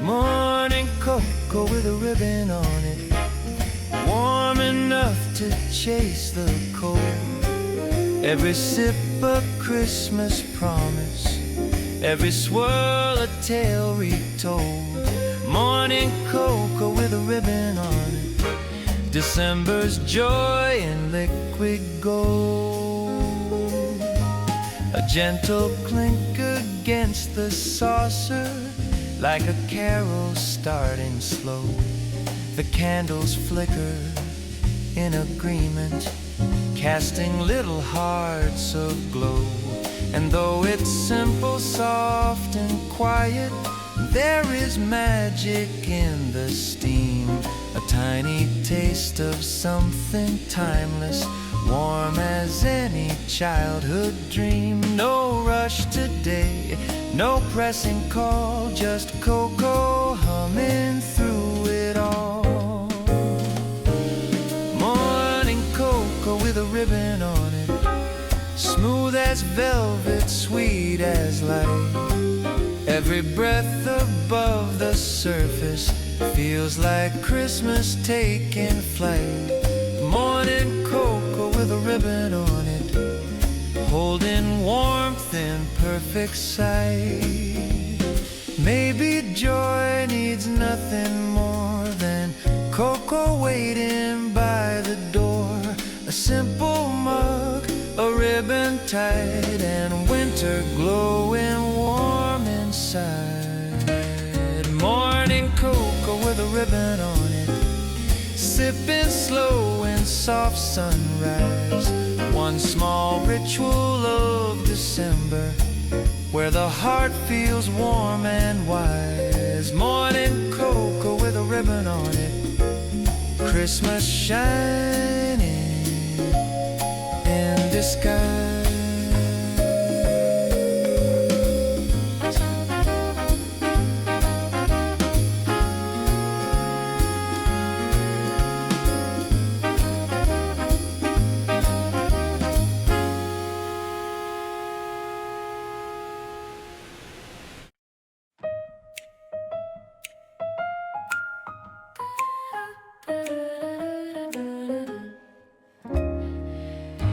Morning cocoa with a ribbon on it, warm enough to chase the cold. Every sip a Christmas promise, every swirl a tale retold. Morning cocoa with a ribbon on it, December's joy in liquid gold. A gentle clink against the saucer, like a carol starting slow. The candles flicker in agreement, casting little hearts of glow. And though it's simple, soft and quiet, there is magic in the steam. A tiny taste of something timeless, warm as any childhood dream. No rush today, no pressing call, just cocoa humming through it all. Morning cocoa with a ribbon on it, smooth as velvet, sweet as light. Every breath above the surface feels like Christmas taking flight. Morning cocoa with a ribbon on it, holding warmth in perfect sight. Maybe joy needs nothing more than cocoa waiting by the door. A simple mug, a ribbon tied, and winter glowing warm inside. Morning cocoa with a ribbon on it, sipping slow in soft sunrise. One small ritual of December, where the heart feels warm and wise. Morning cocoa with a ribbon on it, Christmas shining in disguise.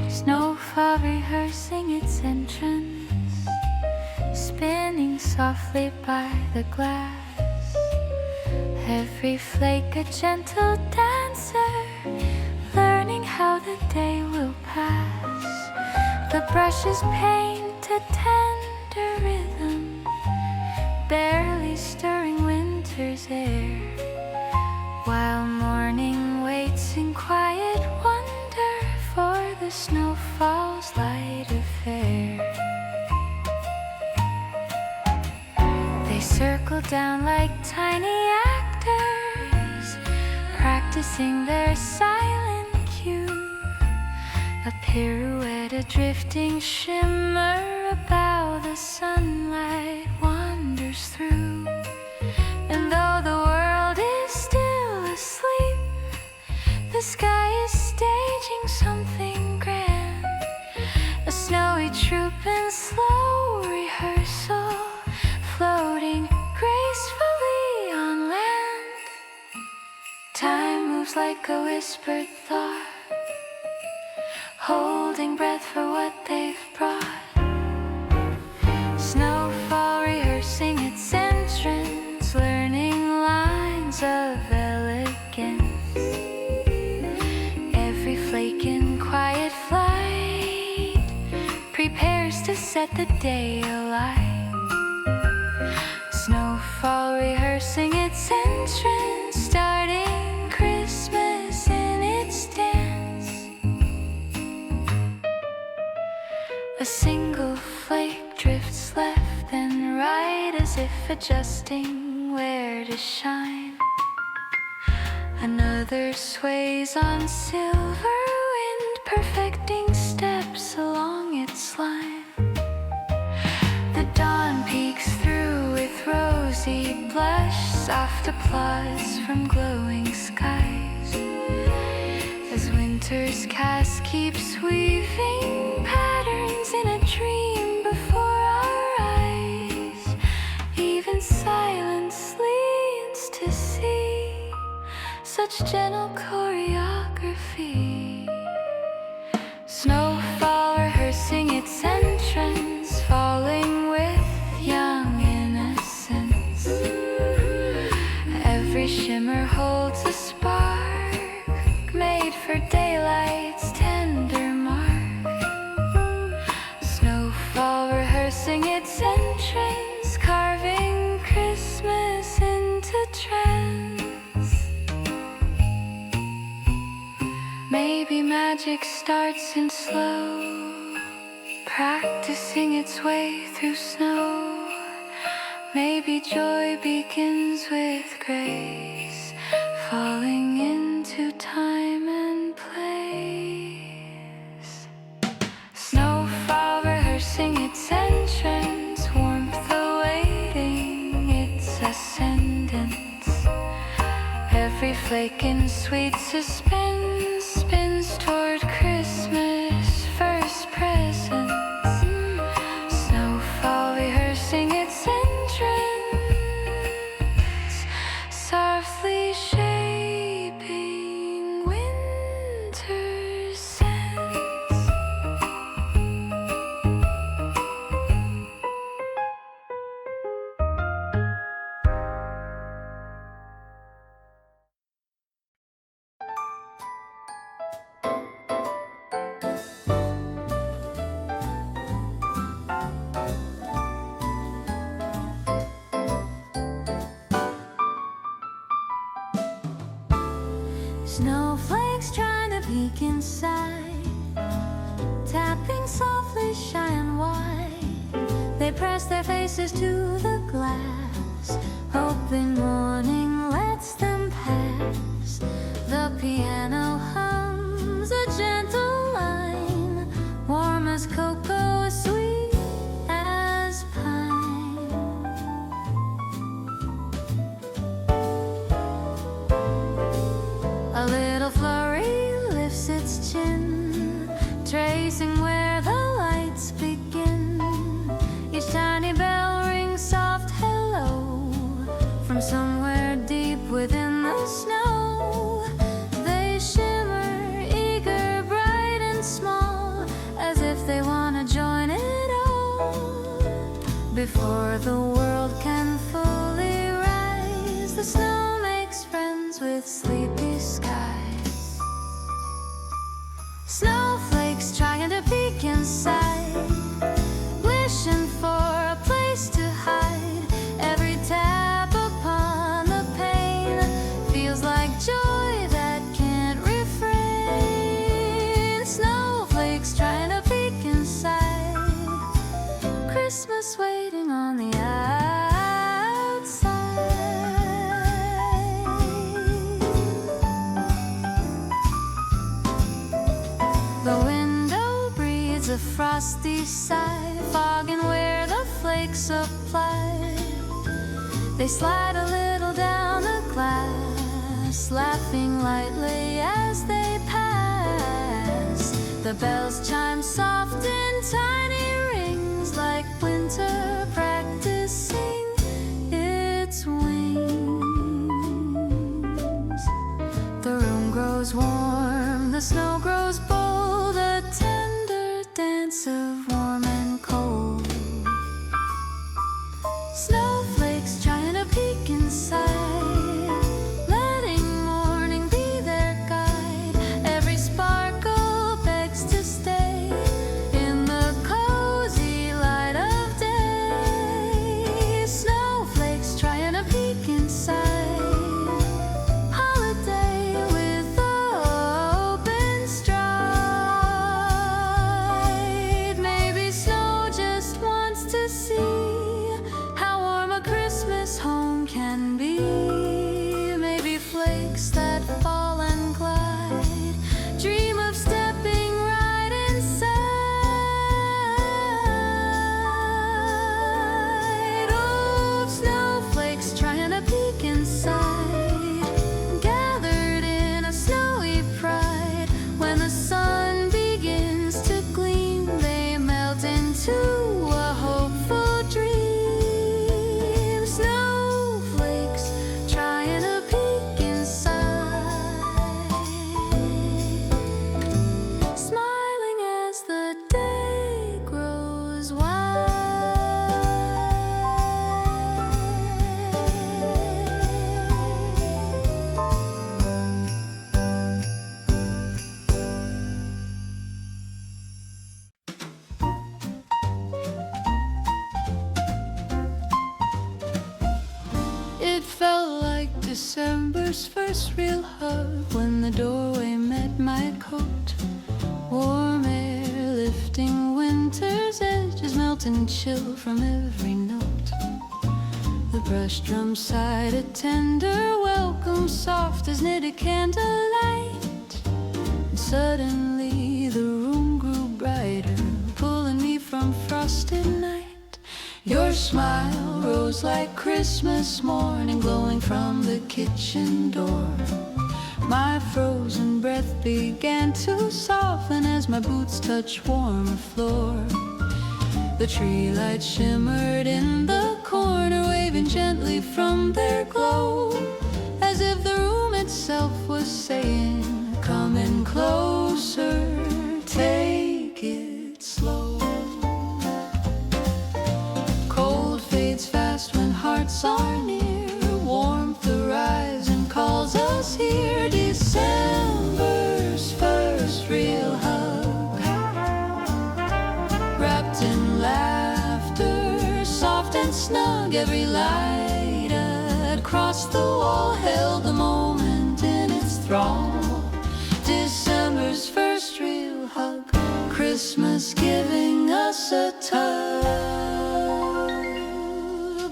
Snowfall rehearsing its entrance, spinning softly by the glass. Every flake a gentle dancer, learning how the day will pass. The brushes paint a tender rhythm, barely stirring winter's air, while morning waits in quiet wonder for the snowfall's light affair. They circle down like tiny actors, practicing their silent cue. A pirouette, a drifting shimmer, a bow the sunlight wanders through. And though the world is still asleep, the sky is staging something grand. A snowy troop in slow rehearsal, floating gracefully on land. Time moves like a whispered thought, holding breath for what they've brought. Snowfall rehearsing its entrance, learning lines of elegance. Every flake in quiet flight prepares to set the day alight. Snowfall rehearsing its entrance, starting Christmas in its dance. A single flake drifts left and right, as if adjusting where to shine. Another sways on silver wind, perfecting steps along its line. sublime. The dawn peeks through with rosy blush, soft applause from glowing skies, as winter's cast keeps weaving patterns in a dream before our eyes. Even silence leads to see such gentle choreography. Snowfall rehearsing its entrance, falling with young innocence. Every shimmer holds a spark, made for daylight's tender mark. Snowfall rehearsing its entrance, carving Christmas into trance. Maybe magic starts in slow, practicing its way through snow. Maybe joy begins with grace, falling into time and place. Snowfall rehearsing its entrance, warmth awaiting its ascendance. Every flake in sweet suspense spins toward Christmas' first presents. Snowfall rehearsing its entrance, softly shaping winter's sense. Snowflakes trying to peek inside, tapping softly, shy and wide. They press their faces to the glass, hoping morning lets them pass. The piano hums a gentle line, warm as cocoa, sweet as pine. A little flurry lifts its chin, tracing where the lights begin. Each tiny bell rings soft hello from somewhere deep within the snow. They shimmer, eager, bright and small, as if they want to join it all. Before the world can fully rise, the snow makes friends with sleepy skies. Snowflakes trying to peek inside, wishing for a place to hide. Every tap upon the pane feels like joy that can't refrain. Snowflakes trying to peek inside, Christmas waiting on the outside. The window breathes a frosty sigh, fogging where the flakes apply. They slide a little down the glass, laughing lightly as they pass. The bells chime soft in tiny rings, like winter practicing its wings. The room grows warm, the snow grows bold, a tender dance of warm and cold. Snowflakes trying to peek inside, letting morning be their guide. Every sparkle begs to stay in the cozy light of day. Snowflakes trying to peek inside, holiday with open stride. December's first real hug, when the doorway met my coat. Warm air lifting winter's edges, melting chill from every note. The brush drum sighed a tender welcome, soft as knitted candlelight. And suddenly the room grew brighter, pulling me from frosted night. Your smile rose like Christmas morning, glowing from the kitchen door. My frozen breath began to soften as my boots touched warmer floor. The tree lights shimmered in the corner, waving gently from their glow, as if the room itself was saying, come in closer, take it slow. Cold fades fast when hearts are near, warmth arrives and calls us here. December's first real hug, wrapped in laughter, soft and snug. Every light across the wall held the moment in its thrall. December's first real hug, Christmas giving us a tug.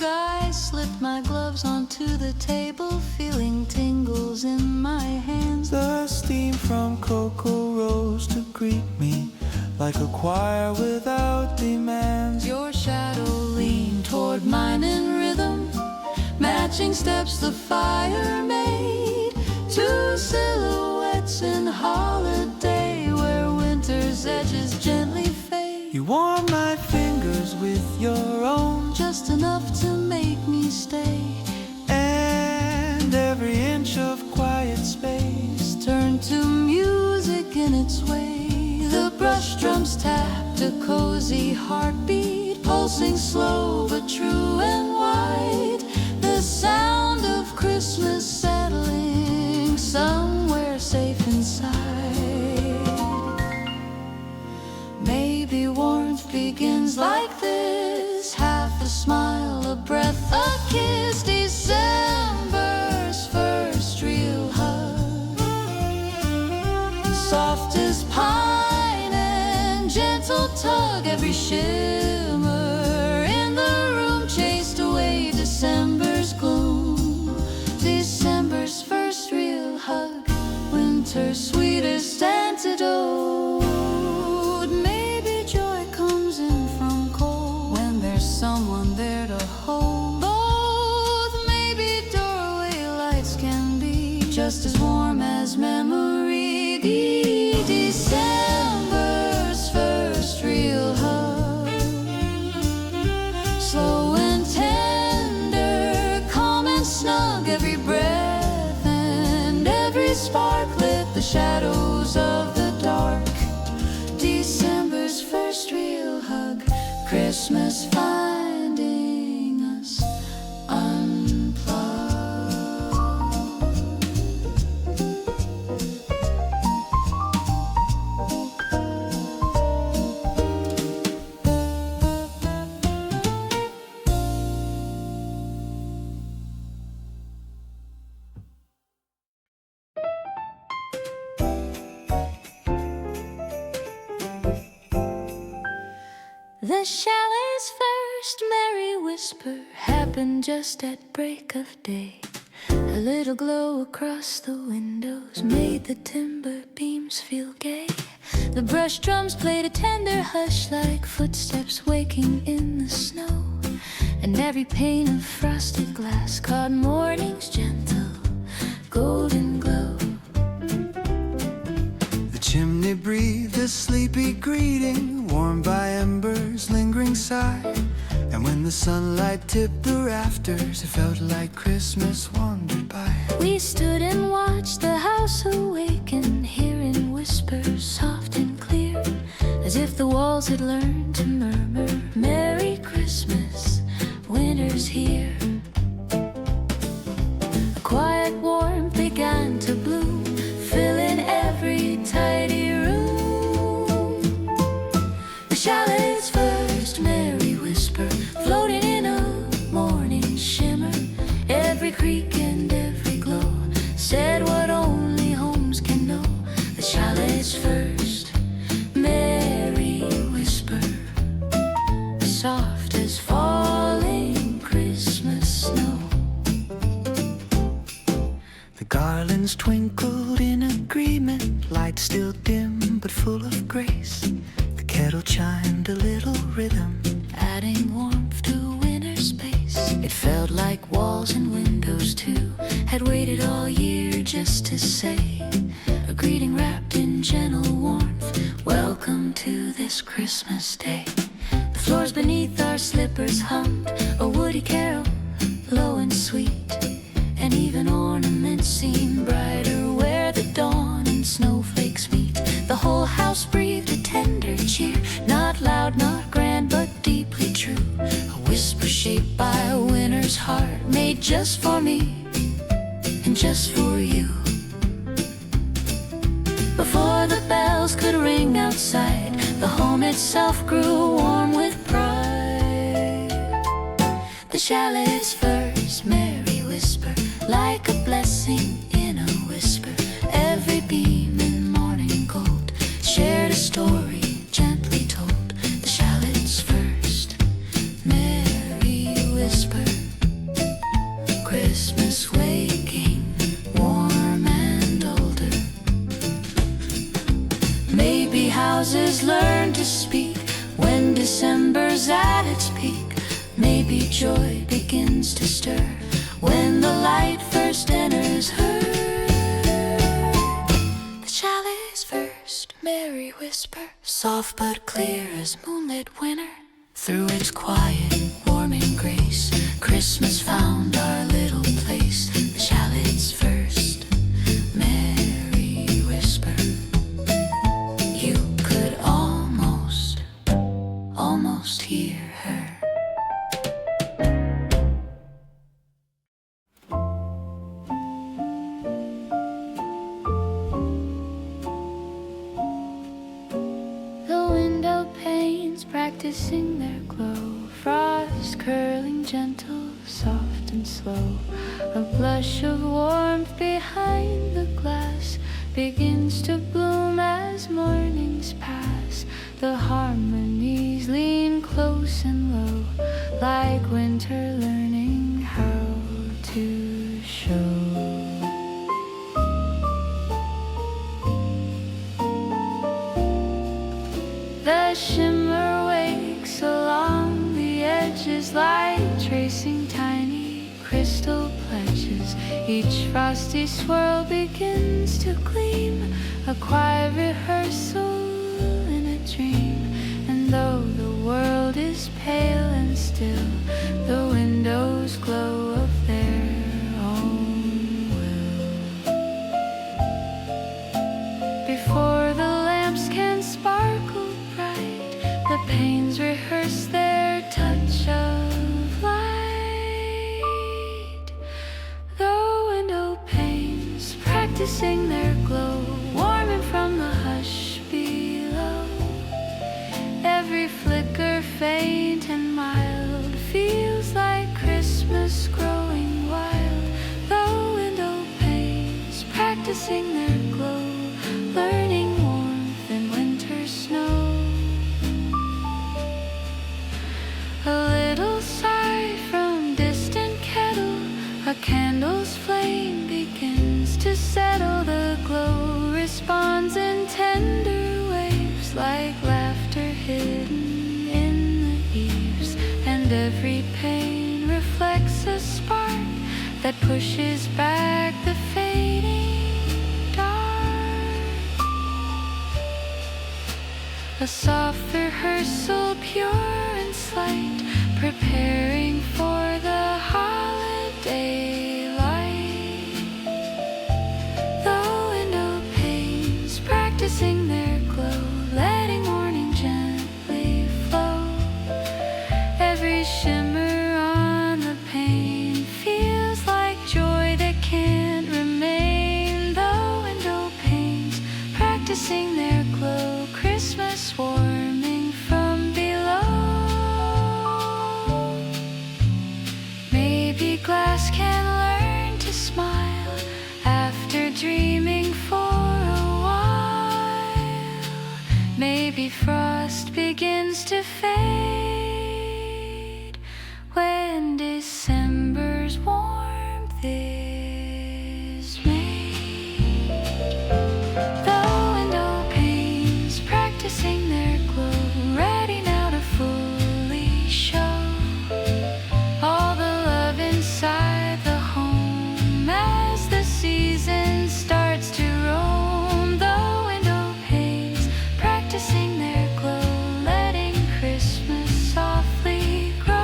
I slipped my gloves onto the table, feeling tingles in my hands. The steam from cocoa rose to greet me like a choir without demands. Your shadow leaned toward mine in rhythm, matching steps the fire made. Two silhouettes in holiday, where winter's edges gently fade. You warm my fingers with your own, just enough to make me stay. and every inch of quiet space Turned to music in its way. The brush drums tapped a cozy heartbeat, pulsing slow but true and wide. The sound of Christmas settling somewhere safe inside. Maybe warmth begins like this, half a smile, a breath, a kiss. December's first real hug, soft as pine and gentle tug. Every shimmer in the room chased away December's gloom. December's first real hug, winter's sweetest antidote. Maybe joy comes in from cold, when there's someone there to hold. Both, maybe doorway lights can be just as warm as memory. December's first real hug, slow and tender, calm and snug. Every breath and every spark lit the shadows of the dark. December's first real hug, Christmas finding us unplugged. The chalet's first merry whisper happened just at break of day. A little glow across the windows made the timber beams feel gay. The brush drums played a tender hush, like footsteps waking in the snow. And every pane of frosted glass caught morning's gentle golden glow. The chimney breathed a sleepy greeting, warmed by embers, lingering sigh. And when the sunlight tipped the rafters, it felt like Christmas wandered by. We stood and watched the house awaken, hearing whispers soft and clear, as if the walls had learned to murmur, Merry Christmas, winter's here. A quiet warmth began to bloom, filling every tidy room. The chalet's first merry whisper, floating in a morning shimmer. Every creak and every glow its first merry whisper, soft as falling Christmas snow. The garlands twinkled in agreement, light still dim but full of grace. The kettle chimed a little rhythm, Adding warmth to winter's space. It felt like walls and windows too had waited all year just to say a greeting wrapped in gentle warmth. Welcome to this Christmas day. The floors beneath our slippers hummed a woody carol, low and sweet, and even ornaments seemed brighter where the dawn and snowflakes meet. The whole house breathed a tender cheer, not loud, not grand, but deeply true. A whisper shaped by a winter's heart, made just for me and just for you. Before the bells could ring outside, the home itself grew warm with pride. The chalet's first merry whisper, like a blessing in a whisper. Every beam in morning gold shared a story gently told. The chalet's first merry whisper, Christmas waking warm and older. Maybe houses learn to speak when December's at its peak. Maybe joy begins to stir when the light first enters her. The chalet's first merry whisper, soft but clear as moonlit winter. Through its quiet, warming grace, Christmas found our little place. The chalet's first merry whisper. You could almost hear her. The window panes practicing their glow, frost curling gentle, soft and slow. A blush of warmth behind the glass begins to bloom as mornings pass. The harmonies lean close and low, like winter learning how to show. The shimmer wakes along the edges, like tracing tiny crystal pledges. Each frosty swirl begins to gleam, a quiet rehearsal in a dream. And though the world is pale and still, the windows glow of their own will. Before the lamps can sparkle bright, the panes rehearse their touch of light. The window panes practicing their glow, warming from the hush below. Every flicker faint and mild feels like Christmas growing wild. The window panes practicing their glow, learning warmth in winter snow. A little sigh from distant kettle, a candle's flame begins to settle. The glow responds in tender waves, like laughter hidden in the eaves. And every pane reflects a spark that pushes back the fading dark. A soft rehearsal, pure and slight, preparing for the holiday light. The window panes practicing their glow, letting morning gently flow. Every shimmer on the pane feels like joy that can't remain. The window panes practicing their glow, Christmas warming from below. Maybe glass can learn to smile after dreaming for a while. icy frost begins to fade when December's warmth is made. The window panes practicing their glow, ready now to fully show all the love inside the home as the season starts to roam. The window panes practicing their glow, letting Christmas softly grow.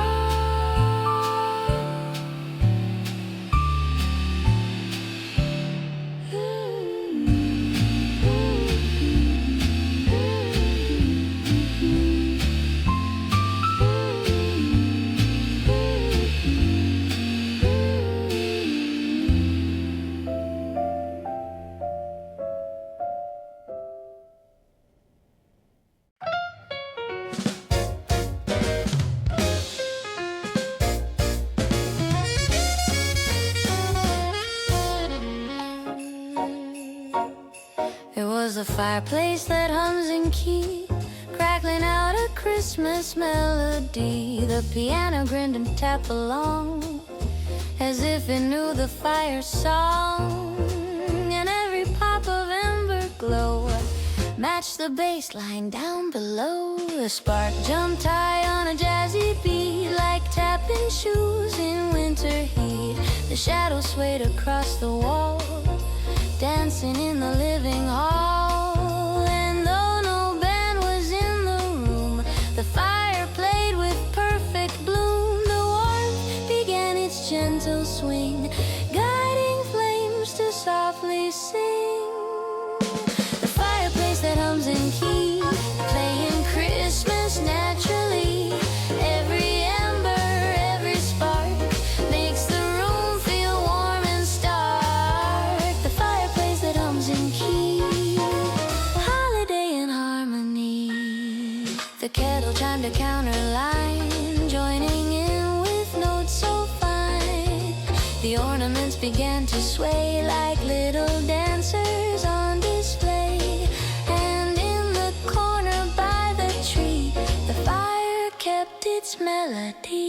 It was the fireplace that hums and keys, crackling out a Christmas melody. The piano grinned and tapped along, as if it knew the fire song. And every pop of ember glow matched the bass line down below. The spark jumped high on a jazzy beat, like tapping shoes in winter heat. The shadows swayed across the wall, dancing in the living hall. And though no band was in the room, the fire played with perfect bloom. The warmth began its gentle swing, guiding flames to softly sing. The fireplace that hums and keys, playing Christmas naturally. Every ember, every spark makes the room feel warm and stark. The fireplace that hums and keys, holiday in harmony. The kettle chimed a counterline, joining in with notes so fine. The ornaments began to sway like little dancers on display. And in the corner by the tree, the fire kept its melody.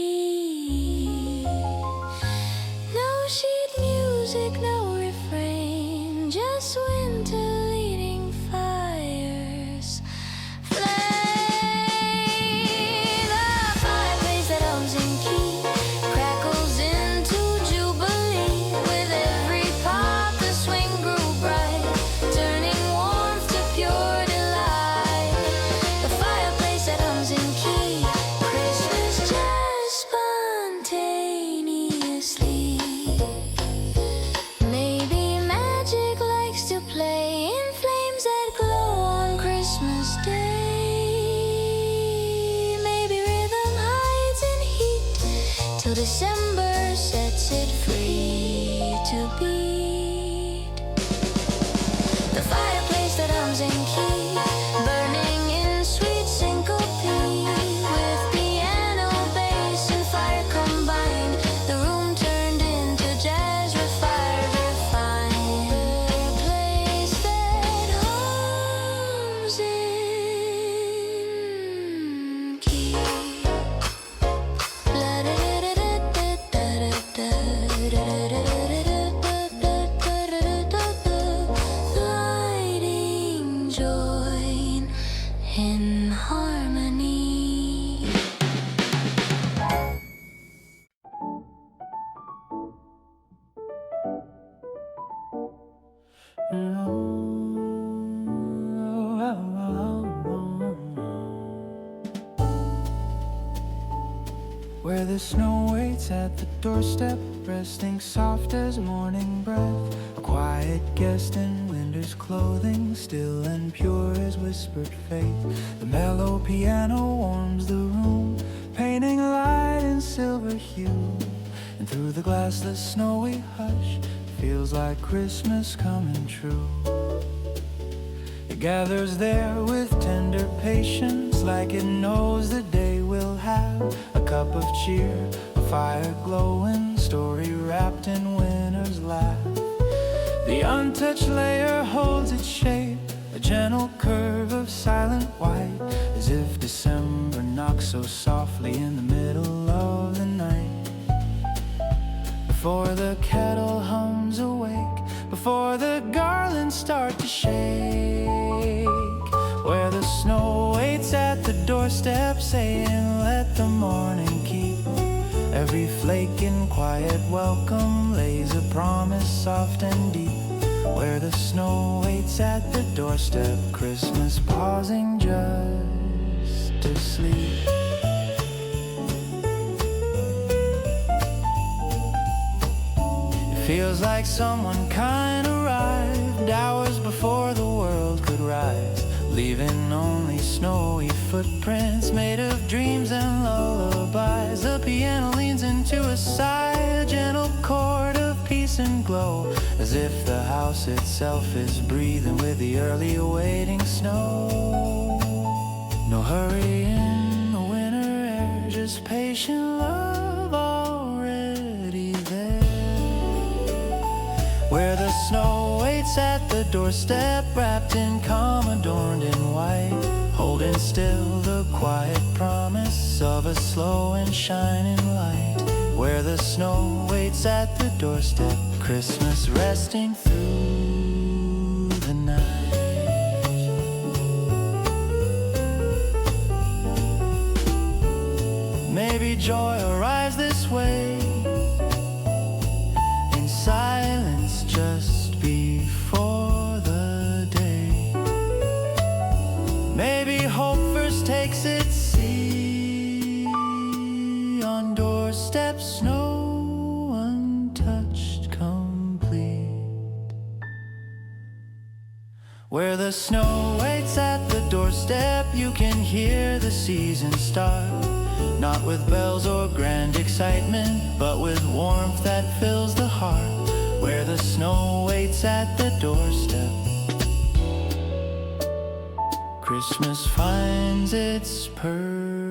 No sheet music, no refrain, just winter leading fires flame. The fireplace that hums and keys crackles into jubilee. With every pop the swing grew bright, turning warmth to pure delight. The fireplace that hums and keys, Christmas just spontaneously. Maybe magic likes to play in flames that glow on Christmas Day. Maybe rhythm hides in heat till December sets it free to beat. The fireplace that hums and keys, burning in sweet syncope. With piano, bass, and fire combined, the room turned into jazz refined. A place that hums in keys. Lighting joy in harmony. Where the snow waits at the doorstep, resting soft as morning breath. A quiet guest in winter's clothing, still and pure as whispered faith. The mellow piano warms the room, painting light in silver hue. And through the glass the snowy hush feels like Christmas coming true. It gathers there with tender patience, like it knows the day will have a cup of cheer, a fire glowing, story wrapped in winter's laugh. The untouched layer holds its shape, a gentle curve of of silent white, as if December knocks so softly in the middle of the night. Before the kettle hums awake, before the garlands start to shake, where the snow waits at the doorstep, saying, let the morning keep. Every flake in quiet welcome lays a promise soft and deep. Where the snow waits at the doorstep, Christmas pausing just to sleep. It feels like someone kind arrived hours before the world could rise, leaving only snowy footprints made of dreams and lullabies. The piano leans into a sigh, a gentle chord of peace and glow, as if the house itself is breathing with the early awaiting snow. No hurry in the winter air, just patient love already there. Where the snow waits at the doorstep, wrapped in calm, adorned in white, holding still the quiet promise of a slow and shining light. Where the snow waits at the doorstep, Christmas resting through the night. Maybe joy arrives this way, in silence just before the day. Maybe hope first takes its seat on doorstep, snow untouched, complete. Where the snow waits at the doorstep, you can hear the season start, not with bells or grand excitement, but with warmth that fills the heart. Where the snow waits at the doorstep, Christmas finds its perfect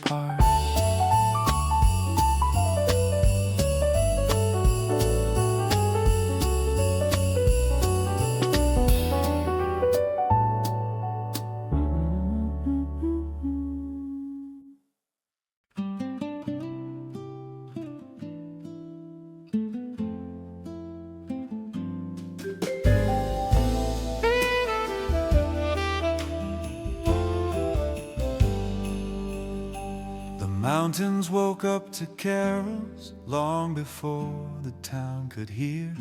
part. Mountains woke up to carols long before the town could hear.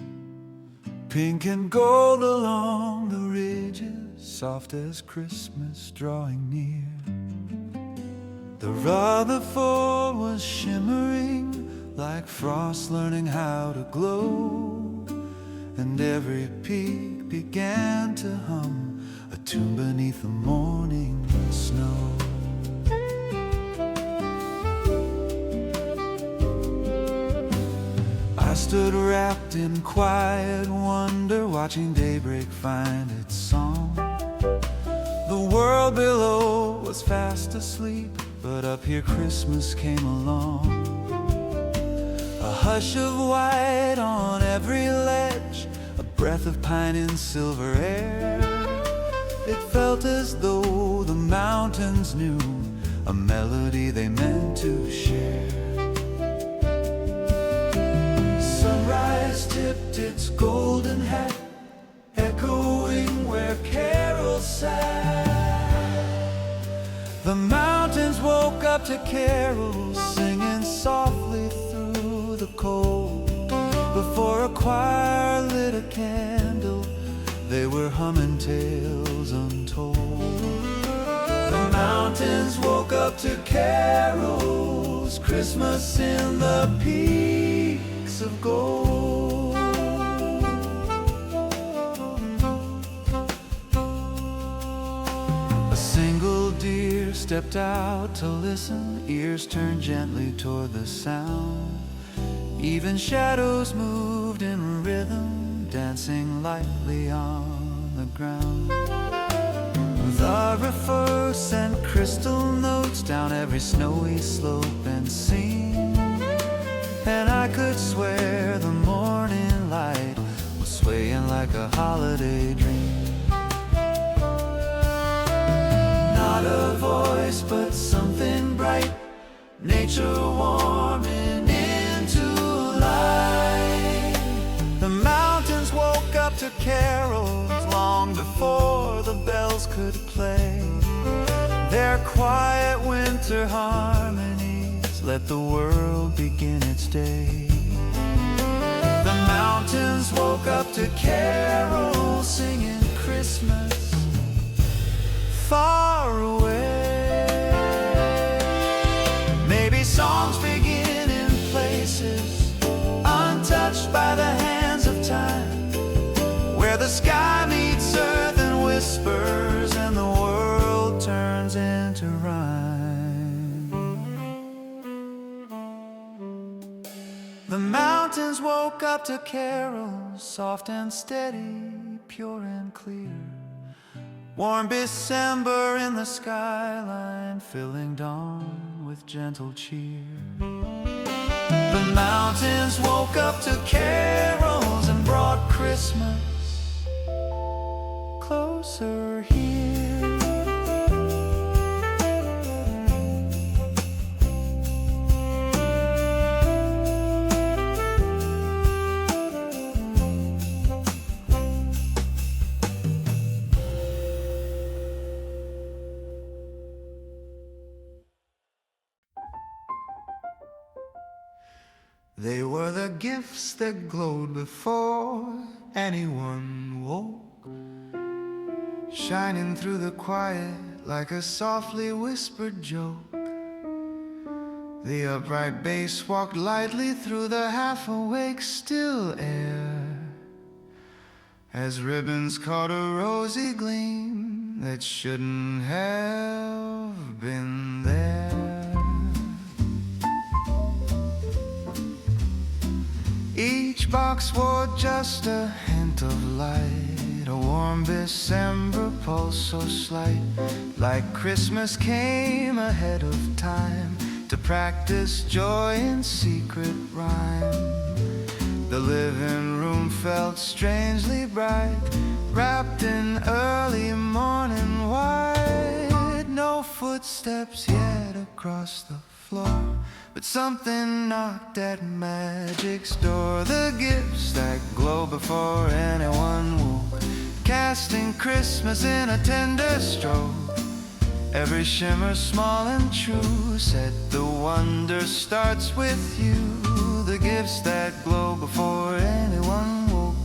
Pink and gold along the ridges, soft as Christmas drawing near. The Rutherford was shimmering like frost learning how to glow, and every peak began to hum a tune beneath the morning snow. I stood wrapped in quiet wonder, watching daybreak find its song. The world below was fast asleep, but up here Christmas came along. A hush of white on every ledge, a breath of pine in silver air. It felt as though the mountains knew a melody they meant to share. Sunrise tipped its golden hat, echoing where carols sat. The mountains woke up to carols, singing softly through the cold. Before a choir lit a candle, they were humming tales untold. The mountains woke up to carols, Christmas in the peaks of gold. A single deer stepped out to listen, ears turned gently toward the sound. Even shadows moved in rhythm, dancing lightly on the ground. The river sent crystal notes down every snowy slope and seam, and I could swear the morning light was swaying like a holiday dream. voice, but something bright, nature warming into life. The mountains woke up to carols long before the bells could play. Their quiet winter harmonies let the world begin its day. The mountains woke up to carols singing Christmas far away. Maybe songs begin in places untouched by the hands of time, where the sky meets earth and whispers and the world turns into rhyme. The mountains woke up to carols soft and steady, pure and clear. Warm December in the skyline, filling dawn with gentle cheer. The mountains woke up to carols and brought Christmas closer here. They were the gifts that glowed before anyone woke, shining through the quiet like a softly whispered joke. The upright bass walked lightly through the half-awake still air, as ribbons caught a rosy gleam that shouldn't have been there. Each box wore just a hint of light, a warm December pulse so slight, like Christmas came ahead of time to practice joy in secret rhyme. The living room felt strangely bright, wrapped in early morning white. No footsteps yet across the floor, but something knocked at magic's door. The gifts that glow before anyone woke, casting Christmas in a tender stroke. Every shimmer small and true said the wonder starts with you. The gifts that glow before anyone woke,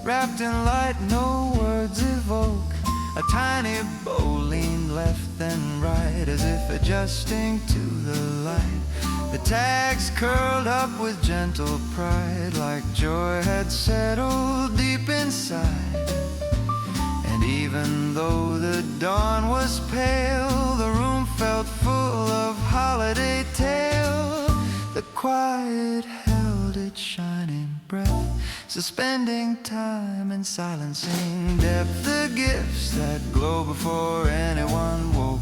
wrapped in light no words evoke. A tiny bow leaned left and right, as if adjusting to the light. The tags curled up with gentle pride, like joy had settled deep inside. And even though the dawn was pale, the room felt full of holiday tale. The quiet held its shining breath, suspending time and silencing depth. The gifts that glow before anyone woke,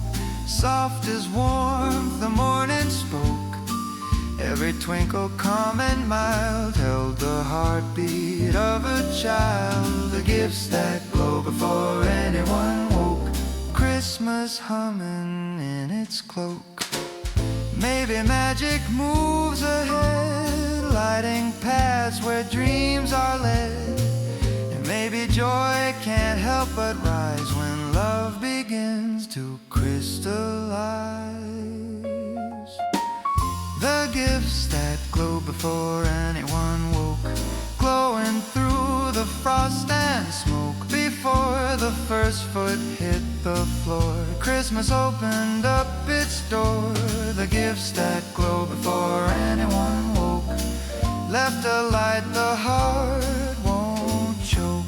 soft as warmth the morning spoke. Every twinkle calm and mild held the heartbeat of a child. The gifts that glow before anyone woke, Christmas humming in its cloak. Maybe magic moves ahead, lighting paths where dreams are led. And maybe joy can't help but rise when love begins to crystallize. The gifts that glow before anyone woke, glowing through the frost and smoke. Before the first foot hit the floor, Christmas opened up its door. The gifts that glow before anyone woke, left a light the heart won't choke.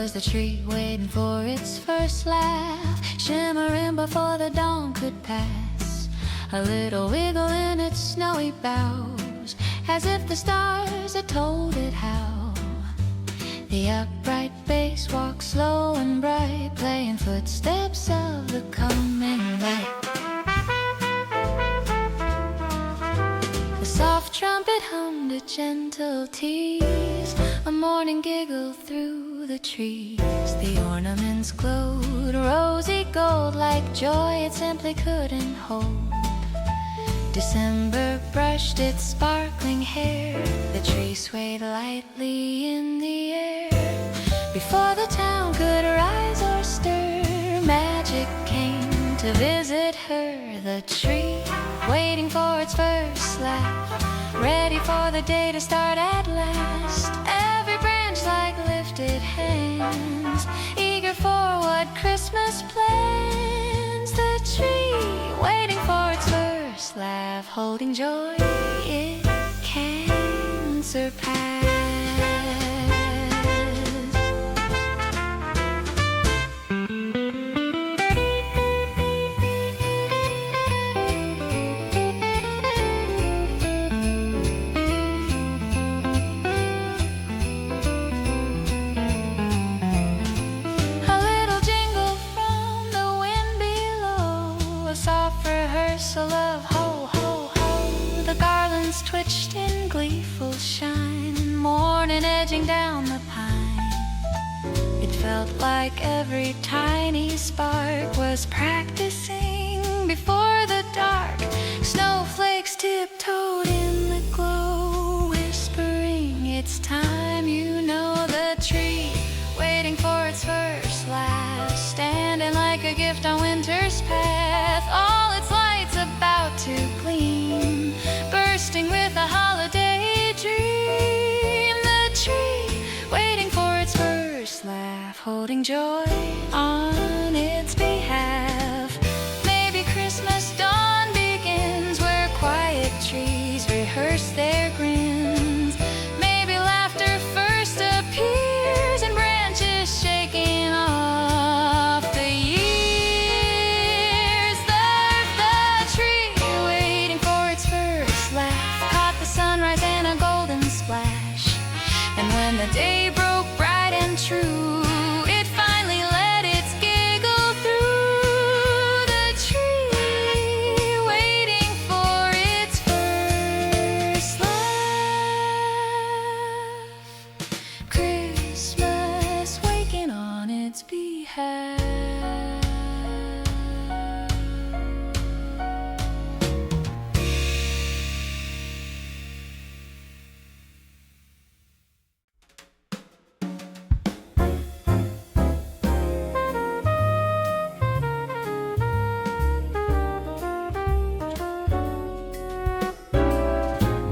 was the tree waiting for its first laugh, shimmering before the dawn could pass. A little wiggle in its snowy boughs, as if the stars had told it how. The upright bass walked slow and bright, playing footsteps of the coming light. The soft trumpet hummed a gentle tease, a morning giggle through the trees. The ornaments glowed rosy gold, like joy it simply couldn't hold. December brushed its sparkling hair, the tree swayed lightly in the air. Before the town could rise or stir, magic came to visit her. The tree, waiting for its first laugh, ready for the day to start at last. Every branch like lifted hands, eager for what Christmas plans. The tree, waiting for its first laugh, holding joy it can surpass. A little jingle from the wind below, a soft rehearsal of ho, ho, ho. The garlands twitched in gleeful shine, morning edging down the pine. It felt like every tiny spark was practicing before the dark. Snowflakes tiptoed in the glow, whispering it's time. You know the tree, waiting for its first laugh, standing like a gift on winter's path. All its lights about to gleam, bursting with a holiday dream. The tree, waiting for its first laugh, holding joy on its behalf. Maybe Christmas dawn begins where quiet trees rehearse their grins. Maybe laughter first appears in branches shaking off the years. The tree, waiting for its first laugh, caught the sunrise and a golden splash. And when the day broke bright and true, it finally let its giggle through. The tree, waiting for its first laugh, Christmas waking on its behalf.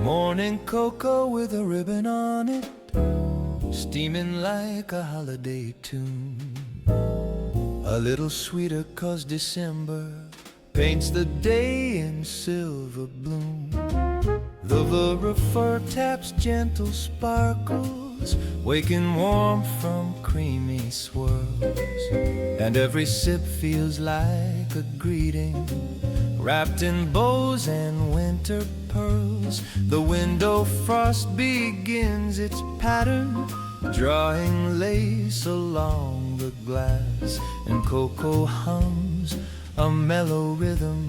Morning cocoa with a ribbon on it, steaming like a holiday tune. A little sweeter 'cause December paints the day in silver bloom. The fur taps gentle sparkles, waking warm from creamy swirls. And every sip feels like a greeting, wrapped in bows and winter pearls. The window frost begins its pattern, drawing lace along the glass. And cocoa hums a mellow rhythm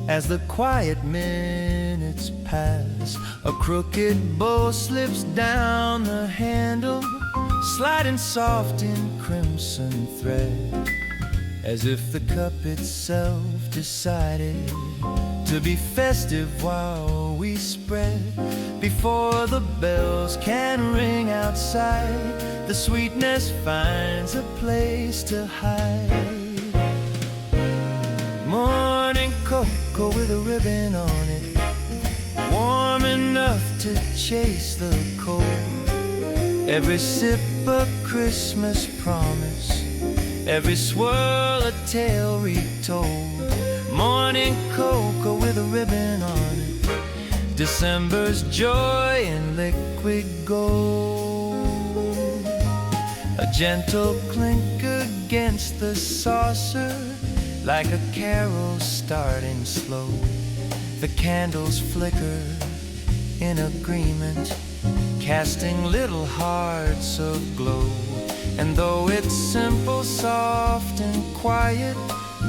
as the quiet minutes pass. A crooked bow slips down the handle, sliding soft in crimson thread, as if the cup itself decided to be festive while we spread. Before the bells can ring outside, the sweetness finds a place to hide. Morning cocoa with a ribbon on it, warm enough to chase the cold. Every sip a Christmas promise, every swirl a tale retold. Morning cocoa with a ribbon on it, December's joy in liquid gold. A gentle clink against the saucer, like a carol starting slow. The candles flicker in agreement, casting little hearts of glow. And though it's simple, soft and quiet,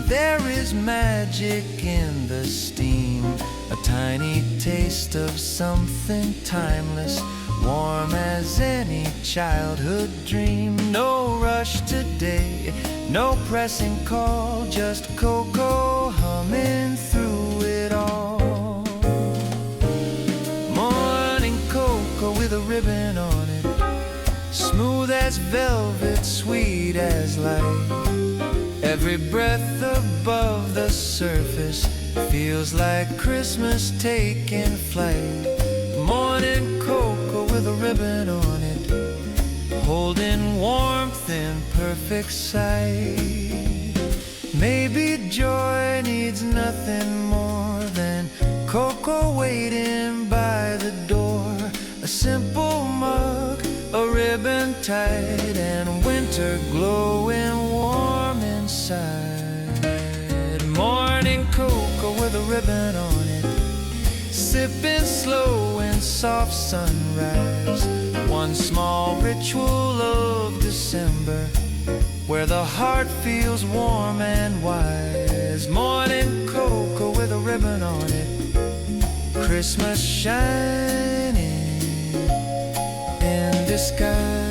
there is magic in the steam. A tiny taste of something timeless, warm as any childhood dream. No rush today, no pressing call, just cocoa humming through it all. Morning cocoa with a ribbon on it, smooth as velvet, sweet as light. Every breath above the surface feels like Christmas taking flight. Morning cocoa with a ribbon on it, holding warmth in perfect sight. Maybe joy needs nothing more than cocoa waiting by the door. A simple mug, a ribbon tight, and winter glowing warm inside. Morning cocoa with a ribbon on it, sipping slow in soft sunrise. One small ritual of December, where the heart feels warm and wise. Morning cocoa with a ribbon on it, Christmas shining in disguise.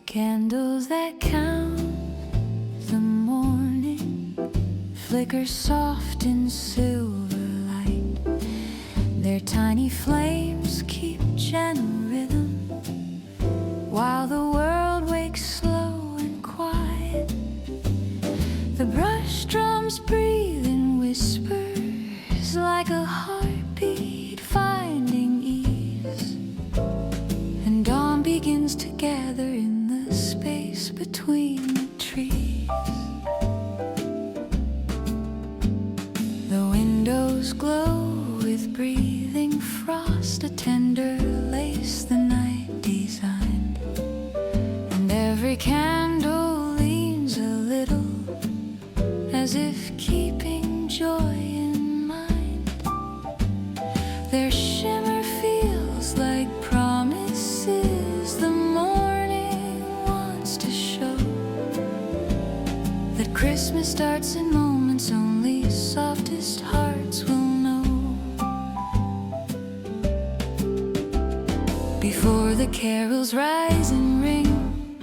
Candles that count the morning flicker soft in silver light. Their tiny flames keep gentle rhythm while the world wakes slow and quiet. The brush drums breathe in whispers like a heartbeat finding ease, and dawn begins to gather in the space between the trees. The windows glow with breathing frost, a tender lace the night designed, and every candle leans a little as if keeping joy in mind. Their shimmer feels like promises the morning wants to show that Christmas starts in moments only softest hearts will know. Before the carols rise and ring,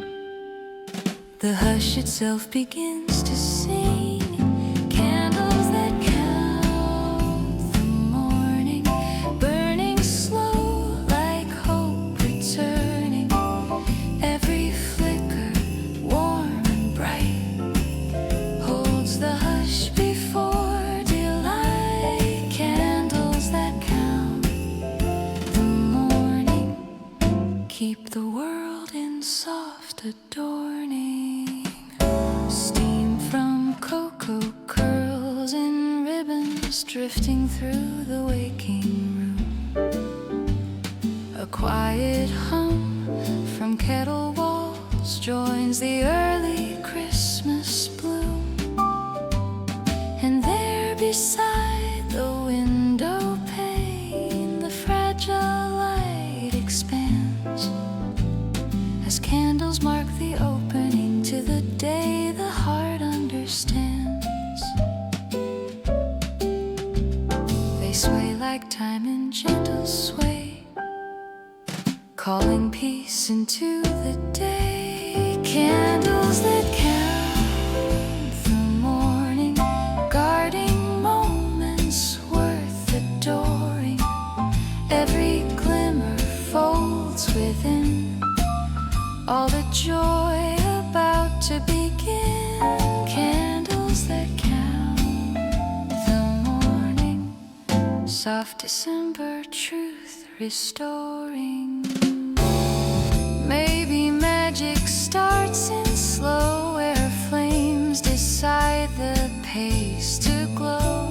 the hush itself begins to sing. Candles that count the morning, burning slow like hope returning. Every flicker, warm and bright, holds the hush before delight. Candles that count the morning, keep the world in soft adorning. Steam from cocoa curls in ribbons drifting through the waking room. A quiet hum from kettle walls joins the early Christmas bloom. And there beside the window pane, the fragile light expands as candles mark the opening to the day the heart understands. They sway like time in gentle sway, calling peace into the day. Candles that count the morning, guarding moments worth adoring. Every glimmer folds within all the joy about to be soft December truth restoring. Maybe magic starts in slow, where flames decide the pace to glow.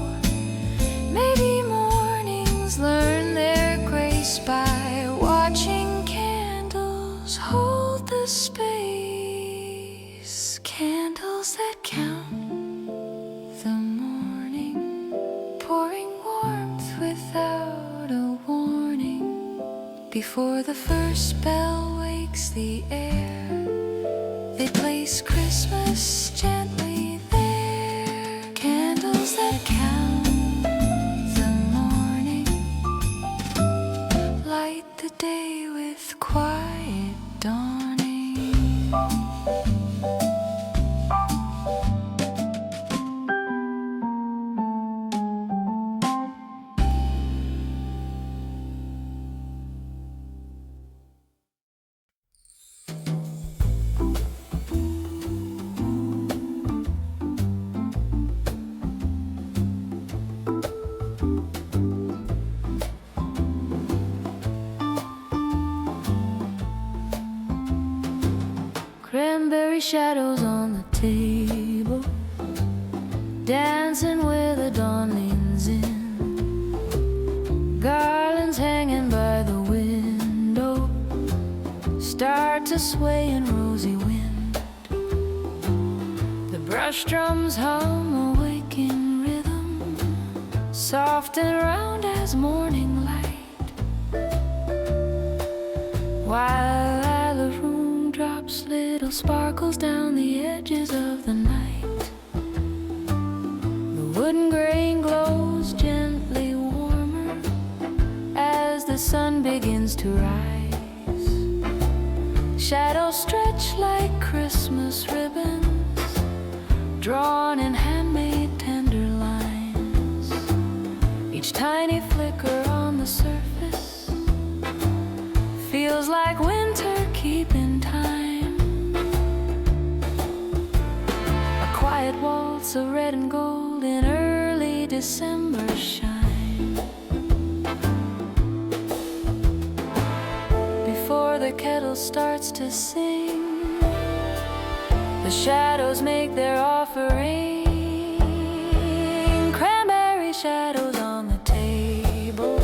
Maybe mornings learn their grace by watching candles hold the space. Candles that count the morning, pouring warmth without a warning. Before the first bell wakes the air, they place Christmas gently there. Candles that count the morning, light the day with quiet dawning. Cranberry shadows on the table, dancing where the dawn leans in. Garlands hanging by the window start to sway in rosy wind. The brush drums hum a waking rhythm, soft and round as morning light. While the room drops little sparkles down the edges of the night. The wooden grain glows gently warmer as the sun begins to rise. Shadows stretch like Christmas ribbons, drawn in handmade tender lines. Each tiny flicker on the surface feels like winter keeping time. A quiet waltz of red and gold in early December shine. Before the kettle starts to sing, the shadows make their offering. Cranberry shadows on the table,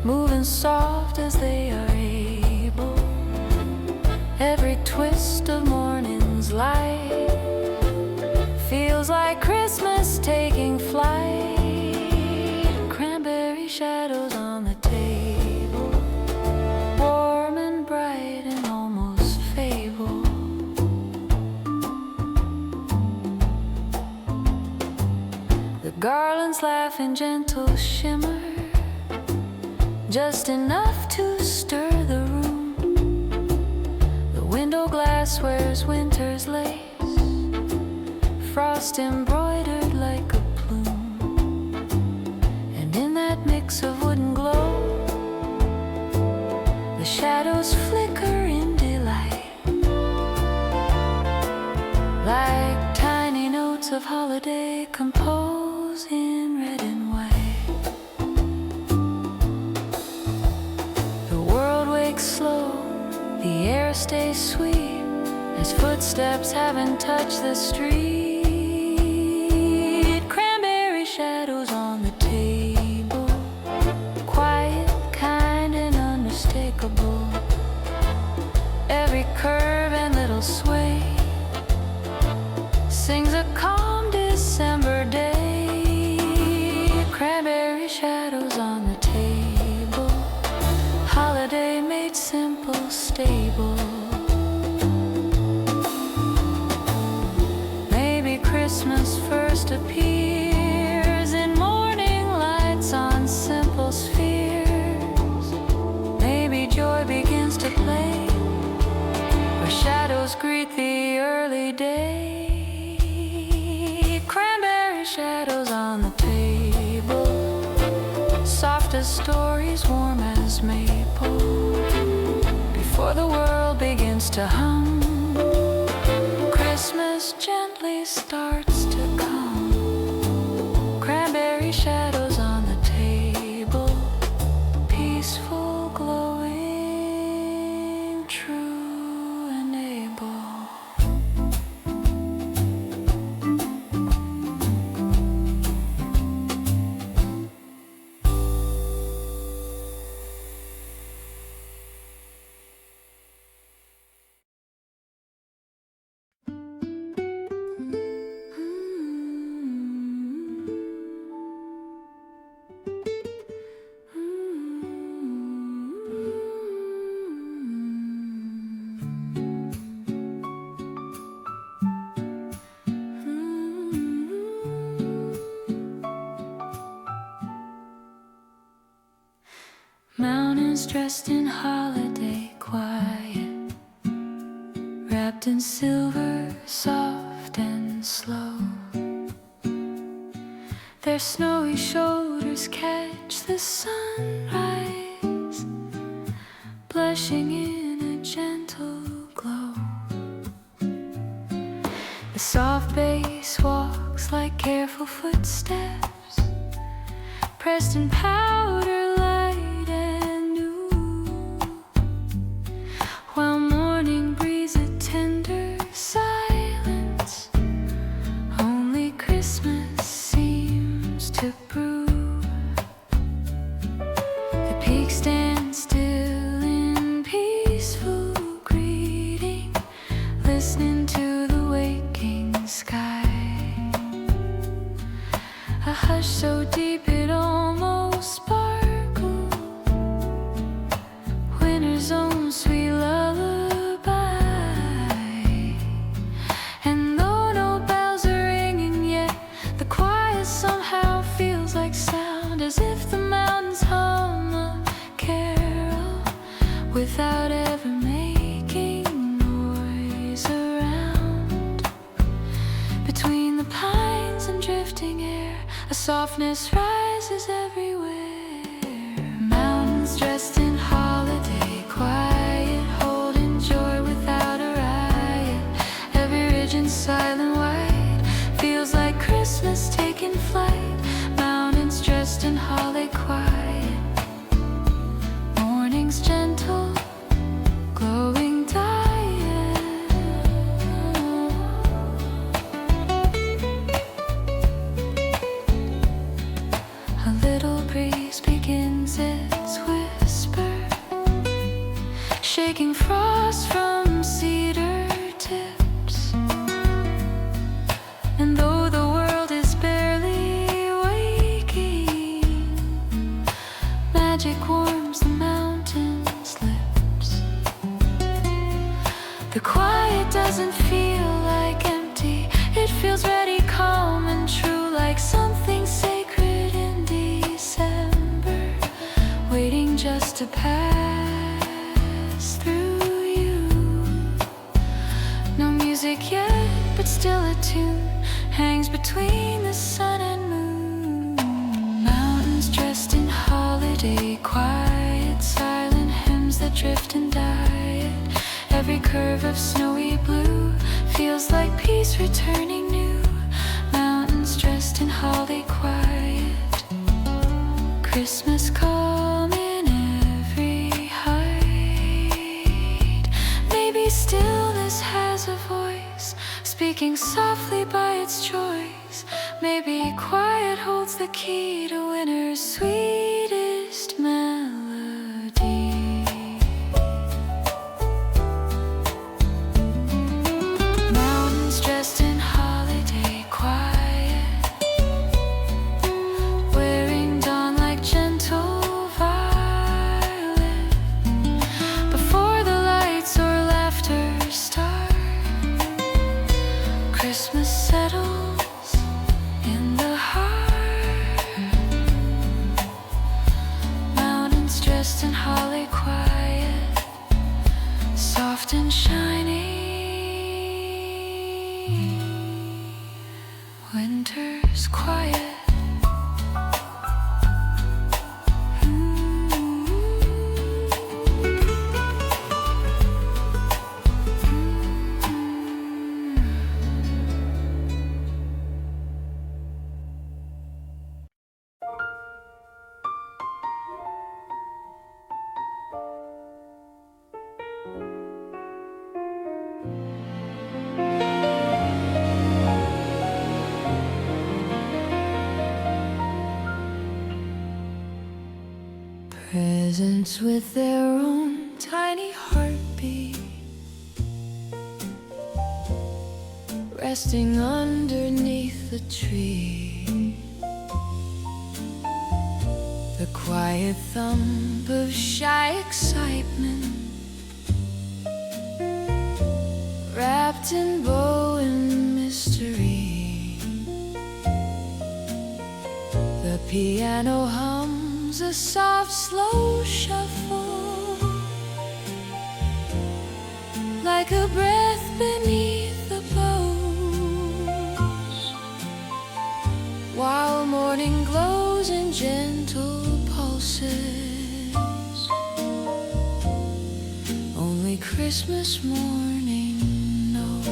moving soft as they are able. Every twist of morning's light feels like Christmas taking flight. Cranberry shadows on the table, warm and bright and almost fable. The garlands laugh in gentle shimmer, just enough to stir the room. The window glass wears winter's lace, frost embroidered like a plume. And in that mix of wooden glow, the shadows flicker in delight, like tiny notes of holiday composed in red and white. The world wakes slow, the air stays sweet, as footsteps haven't touched the street. Cranberry shadows on the table, quiet, kind, and unmistakable. Every curve and little sway sings a calm December day. Cranberry shadows on the table, holiday made simple, stable. Maybe Christmas first appears in morning lights on simple spheres. Maybe joy begins to play where shadows greet the early day. Cranberry shadows on the table, soft as stories, warm as maple. Before the world begins to hum, Christmas gently starts to come. Cranberry shadows on the table. Mountains dressed in holiday quiet, wrapped in silver, soft and slow. Their snowy shoulders catch the sunrise, blushing in a gentle glow. The soft bass walks like careful footsteps, pressed in powder light and new, while morning breathes a tender silence. Only Christmas seems to brew. The peaks stand still in peaceful greeting, listening to the waking sky. A hush so deep it almost sparkles, winter's own sweet lullaby. And though no bells are ringing yet, the quiet somehow feels like sound, as if the mountains hum a carol without ever making noise around. Between the pines and drifting air, a softness rises everywhere. Mountains dressed in holiday quiet, holding joy without a riot. Every ridge and silent white feels like Christmas taking flight. Mountains dressed in holiday quiet, morning's gentle, glowing diet. A little breeze begins its whisper, shaking frost from cedar tips. And though the world is barely waking, magic warms the mountain's lips. The quiet doesn't feel like empty, it feels ready, calm and true, like something sacred in December, waiting just to pass through you. No music yet, but still a tune hangs between the sun and moon. Mountains dressed in holiday quiet, silent hymns that drift and diet. Every curve of snowy blue feels like peace returning new. Mountains dressed in holiday quiet, Christmas calm in every height. Maybe stillness has a voice, speaking softly by its choice. Maybe quiet holds the key to winter's sweetest melody. Mountains dressed in holiday quiet, wearing dawn like gentle violet. Before the lights or laughter start, Christmas settles in the heart. Mountains dressed in holly quiet, soft and shiny. Winter's quiet. Presents with their own tiny heartbeat, resting underneath the tree. The quiet thump of shy excitement, wrapped in bow and mystery. The piano hums a soft, slow shuffle, like a breath beneath the boughs, while morning glows in gentle pulses. Only Christmas morning knows.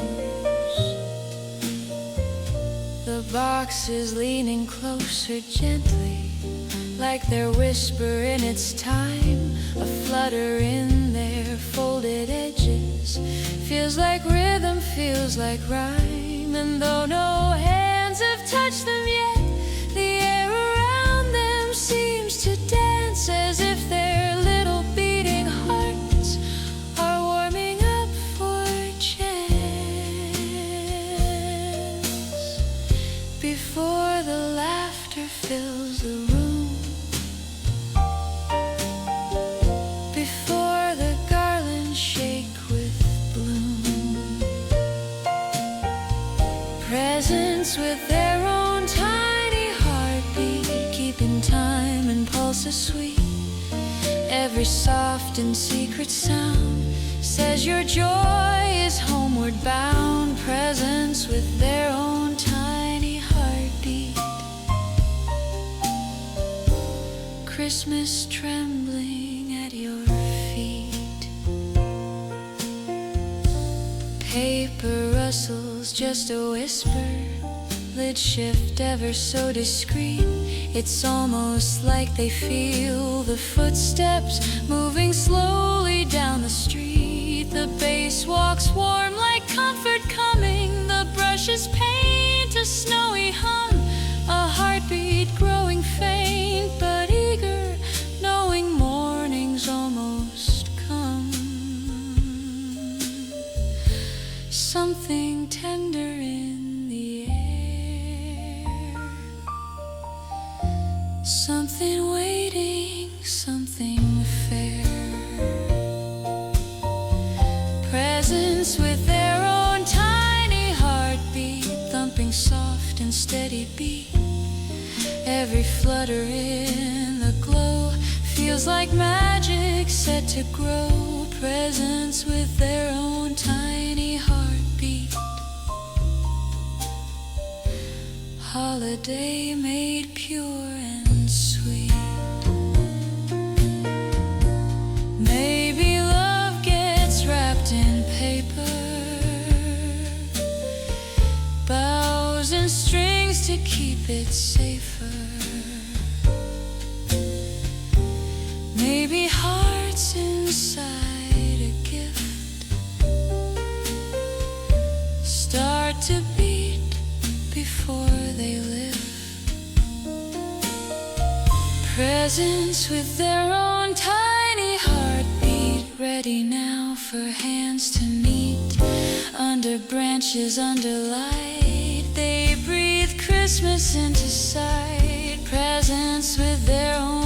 The box is leaning closer gently, like their whisper in its time, a flutter in their folded edges. Feels like rhythm, feels like rhyme, and though no hands have touched them yet, the air around them seems to dance as if their little beating hearts are warming up for chance. Before the laughter fills the room, before the garlands shake with bloom, presents with their own tiny heartbeat, keeping time and pulses sweet. Every soft and secret sound says your joy is homeward bound. Presents with their own tiny heartbeat, Christmas trembling at your feet. Paper rustles, just a whisper, lids shift ever so discreet. It's almost like they feel the footsteps moving slowly down the street. The bass walks warm like comfort coming, the brushes paint a snowy hum, a heartbeat growing faint but eager, knowing morning's almost come. Something tender in the air, something waiting, something fair. Presents with their own tiny heartbeat, thumping soft and steady beat. Every flutter in the glow feels like magic set to grow. Presents with their own tiny heartbeat, holiday made pure and sweet. Maybe love gets wrapped in paper, bows and strings to keep it safer. Maybe hearts inside a gift start to beat before they live. Presents with their own tiny heartbeat, ready now for hands to meet. Under branches, under light, they breathe Christmas into sight. Presents with their own